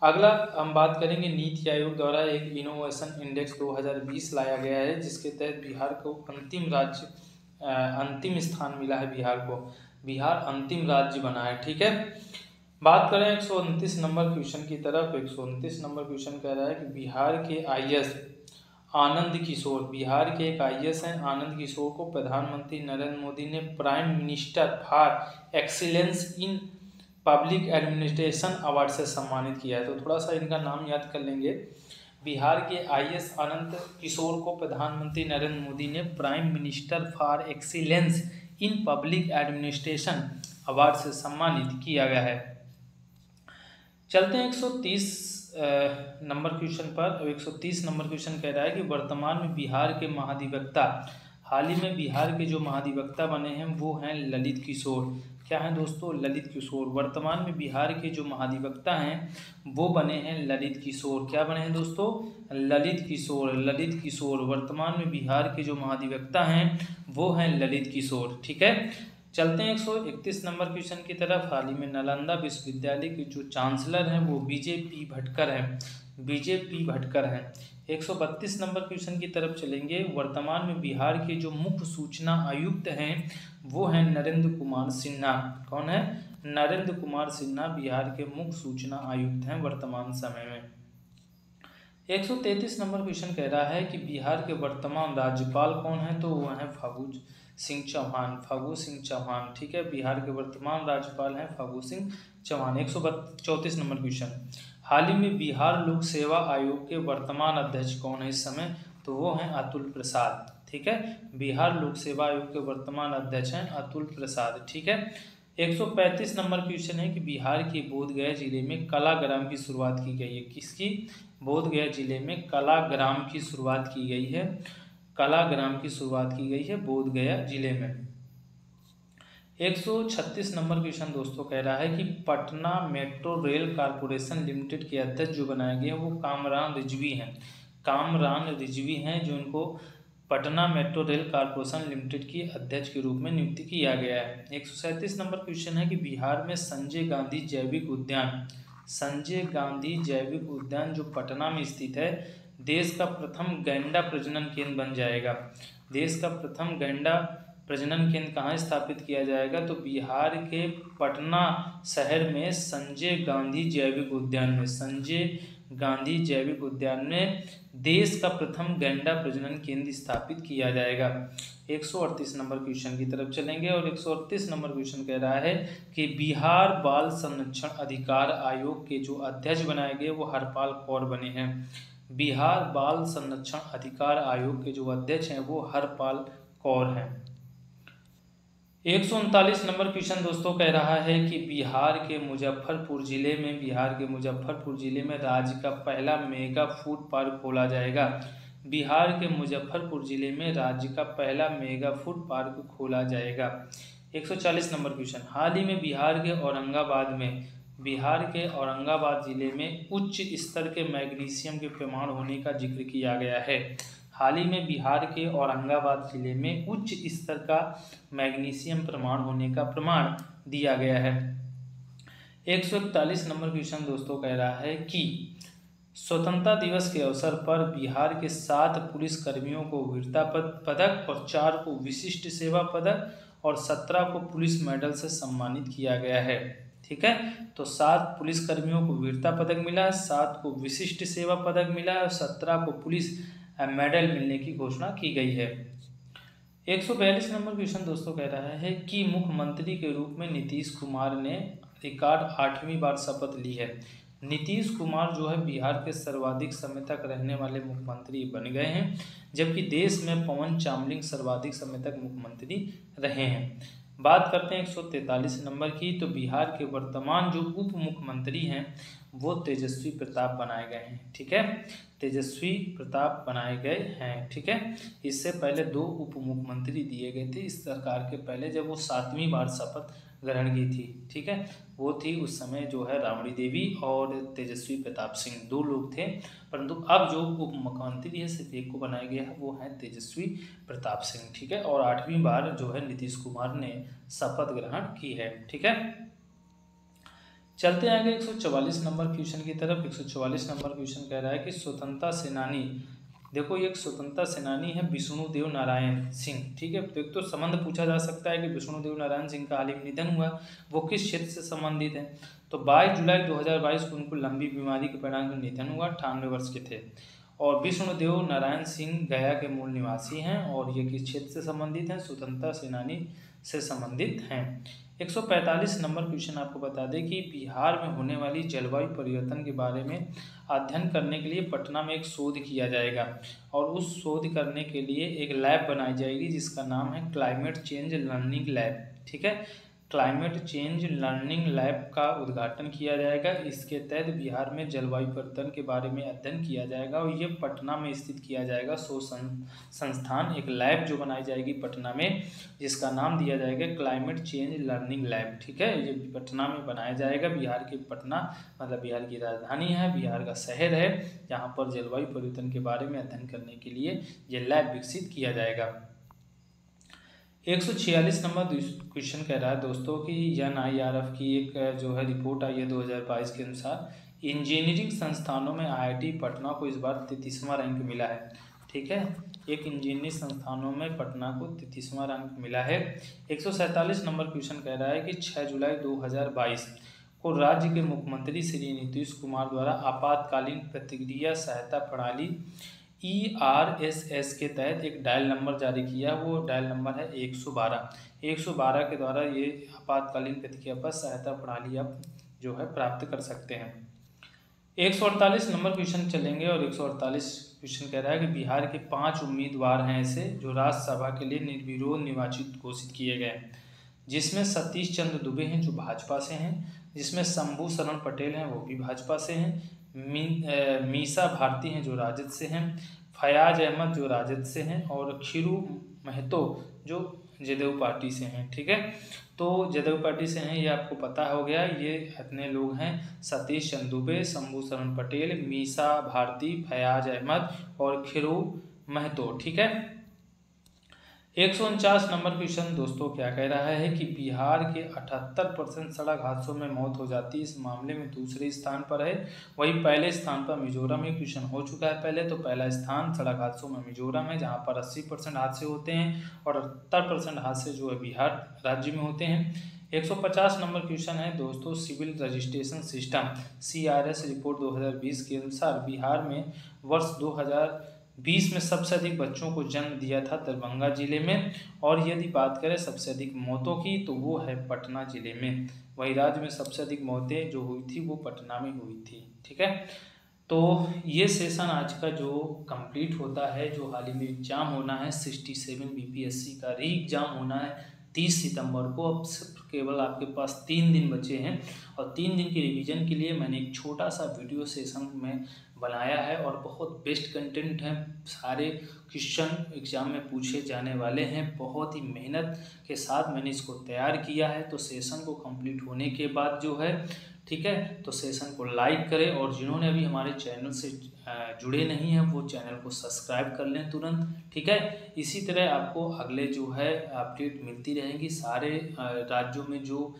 अगला हम बात करेंगे, नीति आयोग द्वारा एक इनोवेशन इंडेक्स 2020 लाया गया है जिसके तहत बिहार को अंतिम स्थान मिला है। बिहार अंतिम राज्य बना है। ठीक है, बात करें 129 नंबर क्वेश्चन की तरफ। 129 नंबर क्वेश्चन कह रहा है कि बिहार के एक IAS हैं आनंद किशोर को प्रधानमंत्री नरेंद्र मोदी ने prime minister for excellence in public administration award से सम्मानित किया है। तो थोड़ा सा इनका नाम याद कर लेंगे। बिहार के IAS आनंद किशोर को प्रधानमंत्री नरेंद्र मोदी ने prime minister for excellence in public administration award से सम्मानित किया गया है। चलते हैं 130 नंबर क्वेश्चन पर। 130 नंबर क्वेश्चन कह रहा है कि वर्तमान में बिहार के महाधिवक्ता, हाल ही में बिहार के जो महाधिवक्ता बने हैं वो हैं ललित किशोर। क्या है दोस्तों? ललित किशोर। वर्तमान में बिहार के जो महाधिवक्ता हैं वो बने हैं ललित किशोर। क्या बने हैं दोस्तों? ललित किशोर। वर्तमान में बिहार के जो महाधिवक्ता हैं वो हैं ललित किशोर। ठीक है, चलते हैं 131 नंबर क्वेश्चन की तरफ। हाल ही में नालंदा विश्वविद्यालय के जो चांसलर हैं वो बीजेपी भटकर हैं। 132 नंबर क्वेश्चन की तरफ चलेंगे। वर्तमान में बिहार के जो मुख्य सूचना आयुक्त हैं वो हैं नरेंद्र कुमार सिन्हा। कौन है? नरेंद्र कुमार सिन्हा बिहार के मुख्य सूचना आयुक्त हैं वर्तमान समय में। 133 नंबर क्वेश्चन कह रहा है कि बिहार के वर्तमान राज्यपाल कौन है? तो वह है फागू सिंह चौहान। ठीक है, बिहार के वर्तमान राज्यपाल हैं फागू सिंह चौहान। 134 नंबर क्वेश्चन, हाल ही में बिहार लोक सेवा आयोग के वर्तमान अध्यक्ष कौन है इस समय? तो वो हैं अतुल प्रसाद। ठीक है, बिहार लोक सेवा आयोग के वर्तमान अध्यक्ष हैं अतुल प्रसाद। ठीक है, 135 नंबर क्वेश्चन है कि बिहार के बोधगया जिले में कलाग्राम की शुरुआत की गई है। किसकी? बोधगया जिले में कलाग्राम की शुरुआत की गई है। बोधगया जिले में। 136 नंबर क्वेश्चन दोस्तों कह रहा है कि Patna metro rail corporation limited के अध्यक्ष जो बनाए गए हैं वो कामरान रिजवी हैं जो इनको Patna metro rail corporation limited की अध्यक्ष के रूप में नियुक्ति किया गया है। 137 नंबर क्वेश्चन है कि बिहार में संजय गांधी जैविक उद्यान जो पटना में स्थित है देश का प्रथम गैंडा प्रजनन केंद्र बन जाएगा। देश का प्रथम गैंडा प्रजनन केंद्र कहाँ स्थापित किया जाएगा? तो बिहार के पटना शहर में संजय गांधी जैविक उद्यान में देश का प्रथम गैंडा प्रजनन केंद्र स्थापित किया जाएगा। 138 नंबर क्वेश्चन की तरफ चलेंगे और 138 नंबर क्वेश्चन कह रहा है कि बिहार बाल संरक्षण अधिकार आयोग के जो अध्यक्ष बनाए गए वो हरपाल कौर बने हैं। बिहार बाल संरक्षण अधिकार आयोग के जो अध्यक्ष हैं वो हरपाल कौर हैं। 139 नंबर क्वेश्चन दोस्तों कह रहा है कि बिहार के मुजफ्फरपुर जिले में राज्य का पहला मेगा फूड पार्क खोला जाएगा। बिहार के मुजफ्फरपुर जिले में राज्य का पहला मेगा फूड पार्क खोला जाएगा। 140 नंबर क्वेश्चन, हाल ही में बिहार के औरंगाबाद जिले में उच्च स्तर के मैग्नीशियम के प्रमाण होने का जिक्र किया गया है। हाल ही में बिहार के औरंगाबाद जिले में उच्च स्तर का मैग्नीशियम प्रमाण होने का प्रमाण दिया गया है। 141 नंबर क्वेश्चन दोस्तों कह रहा है कि स्वतंत्रता दिवस के अवसर पर बिहार के 7 पुलिस कर्मियों को वीरता पदक और 4 को विशिष्ट सेवा पदक और 17 को पुलिस मेडल से सम्मानित किया गया है। ठीक है, तो 7 पुलिस कर्मियों को वीरता पदक मिला है, 7 को विशिष्ट सेवा पदक मिला है और 17 को पुलिस मेडल मिलने की घोषणा की गई है। 142 नंबर क्वेश्चन दोस्तों कह रहा है कि मुख्यमंत्री के रूप में नीतीश कुमार ने रिकॉर्ड 8वीं बार शपथ ली है। नीतीश कुमार जो है बिहार के सर्वाधिक समय तक रहने वाले मुख्यमंत्री बन गए हैं, जबकि देश में पवन चामलिंग सर्वाधिक समय तक मुख्यमंत्री रहे हैं। बात करते हैं 143 नंबर की, तो बिहार के वर्तमान जो उप मुख्यमंत्री हैं वो तेजस्वी प्रताप बनाए गए हैं। ठीक है, तेजस्वी प्रताप बनाए गए हैं। ठीक है, इससे पहले 2 उप मुख्यमंत्री दिए गए थे इस सरकार के पहले, जब वो 7वीं बार शपथ ग्रहण की थी। ठीक है, वो थी उस समय जो है राबड़ी देवी और तेजस्वी प्रताप सिंह, 2 लोग थे, परंतु अब जो उप मुख्यमंत्री है सिर्फ एक को बनाया गया है, वो है तेजस्वी प्रताप सिंह। ठीक है, और 8वीं बार जो है नीतीश कुमार ने शपथ ग्रहण की है। ठीक है, चलते आगे 144 नंबर क्वेश्चन की तरफ। 144 नंबर क्वेश्चन कह रहा है कि स्वतंत्रता सेनानी, देखो ये एक स्वतंत्रता सेनानी है विष्णुदेव नारायण सिंह। ठीक है, तो एक तो संबंध पूछा जा सकता है कि विष्णुदेव नारायण सिंह का हाल ही में निधन हुआ, वो किस क्षेत्र से संबंधित है। तो 22 जुलाई 2022 को उनको लंबी बीमारी के परिणाम निधन हुआ, 98 वर्ष के थे। और विष्णुदेव नारायण सिंह गया के मूल निवासी हैं, और ये किस क्षेत्र से संबंधित हैं, स्वतंत्रता सेनानी से संबंधित हैं। 145 नंबर क्वेश्चन आपको बता दें कि बिहार में होने वाली जलवायु परिवर्तन के बारे में अध्ययन करने के लिए पटना में एक शोध किया जाएगा, और उस शोध करने के लिए एक लैब बनाई जाएगी जिसका नाम है क्लाइमेट चेंज लर्निंग लैब। ठीक है, क्लाइमेट चेंज लर्निंग लैब का उद्घाटन किया जाएगा। इसके तहत बिहार में जलवायु परिवर्तन के बारे में अध्ययन किया जाएगा, और ये पटना में स्थित किया जाएगा। संस्थान एक लैब जो बनाई जाएगी पटना में, जिसका नाम दिया जाएगा क्लाइमेट चेंज लर्निंग लैब। ठीक है, ये पटना में बनाया जाएगा। बिहार के पटना मतलब बिहार की राजधानी है, बिहार का शहर है, जहाँ पर जलवायु परिवर्तन के बारे में अध्ययन करने के लिए ये लैब विकसित किया जाएगा। 146 नंबर क्वेश्चन कह रहा है दोस्तों कि NIRF की एक जो है रिपोर्ट आई है 2022 के अनुसार इंजीनियरिंग संस्थानों में IIT पटना को इस बार 33वां रैंक मिला है। ठीक है, एक इंजीनियरिंग संस्थानों में पटना को 33वां रैंक मिला है। 147 नंबर क्वेश्चन कह रहा है कि 6 जुलाई 2022 को राज्य के मुख्यमंत्री श्री नीतीश कुमार द्वारा आपातकालीन प्रतिक्रिया सहायता प्रणाली ERSS के तहत एक डायल नंबर जारी किया। वो डायल नंबर है 112। 112 के द्वारा ये आपातकालीन प्रतिक्रिया पर सहायता प्रणाली आप जो है प्राप्त कर सकते हैं। 148 नंबर क्वेश्चन चलेंगे, और 148 क्वेश्चन कह रहा है कि बिहार के 5 उम्मीदवार हैं ऐसे जो राज्यसभा के लिए निर्विरोध निर्वाचित घोषित किए गए, जिसमें सतीश चंद्र दुबे हैं जो भाजपा से हैं, जिसमें शंभू शरण पटेल हैं वो भी भाजपा से हैं, मीसा भारती हैं जो राजद से हैं, फयाज अहमद जो राजद से हैं, और खीरू महतो जो जदयू पार्टी से हैं। ठीक है, तो जदयू पार्टी से हैं ये आपको पता हो गया। ये इतने लोग हैं, सतीश चंद्र दुबे, शंभू शरण पटेल, मीसा भारती, फयाज अहमद और खीरू महतो। ठीक है, 149 नंबर क्वेश्चन दोस्तों क्या कह रहा है कि बिहार के 78% सड़क हादसों में मौत हो जाती है, इस मामले में दूसरे स्थान पर है। वही पहले स्थान पर मिजोरम में क्वेश्चन हो चुका है पहले, तो पहला स्थान सड़क हादसों में मिजोरम है जहां पर 80% हादसे होते हैं, और 78% हादसे जो है बिहार राज्य में होते हैं। 150 नंबर क्वेश्चन है दोस्तों, civil registration system CRS report 2020 के अनुसार बिहार में वर्ष 2020 में सबसे अधिक बच्चों को जन्म दिया था दरभंगा जिले में, और यदि बात करें सबसे अधिक मौतों की तो वो है पटना जिले में। वही राज्य में सबसे अधिक मौतें जो हुई थी वो पटना में हुई थी। ठीक है, तो ये सेशन आज का जो कंप्लीट होता है, जो हाल ही में एग्जाम होना है 67 BPSC का री एग्जाम होना है 30 सितंबर को। अब सिर्फ केवल आपके पास 3 दिन बचे हैं, और 3 दिन की रिवीजन के लिए मैंने एक छोटा सा वीडियो सेशन में बनाया है, और बहुत बेस्ट कंटेंट है। सारे क्वेश्चन एग्जाम में पूछे जाने वाले हैं, बहुत ही मेहनत के साथ मैंने इसको तैयार किया है। तो सेशन को कंप्लीट होने के बाद जो है, ठीक है, तो सेशन को लाइक करें, और जिन्होंने अभी हमारे चैनल से जुड़े नहीं हैं वो चैनल को सब्सक्राइब कर लें तुरंत। ठीक है, इसी तरह आपको अगले जो है अपडेट मिलती रहेंगी। सारे राज्यों में जो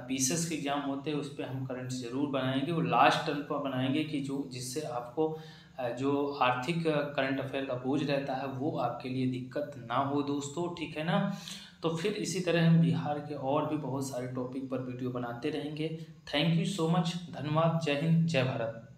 पीसेस के एग्जाम होते हैं उस पर हम करंट ज़रूर बनाएंगे, वो लास्ट टर्म पर बनाएंगे कि जो जिससे आपको जो आर्थिक करंट अफेयर का बोझ रहता है वो आपके लिए दिक्कत ना हो दोस्तों। ठीक है ना, तो फिर इसी तरह हम बिहार के और भी बहुत सारे टॉपिक पर वीडियो बनाते रहेंगे। थैंक यू सो मच, धन्यवाद, जय हिंद, जय भारत।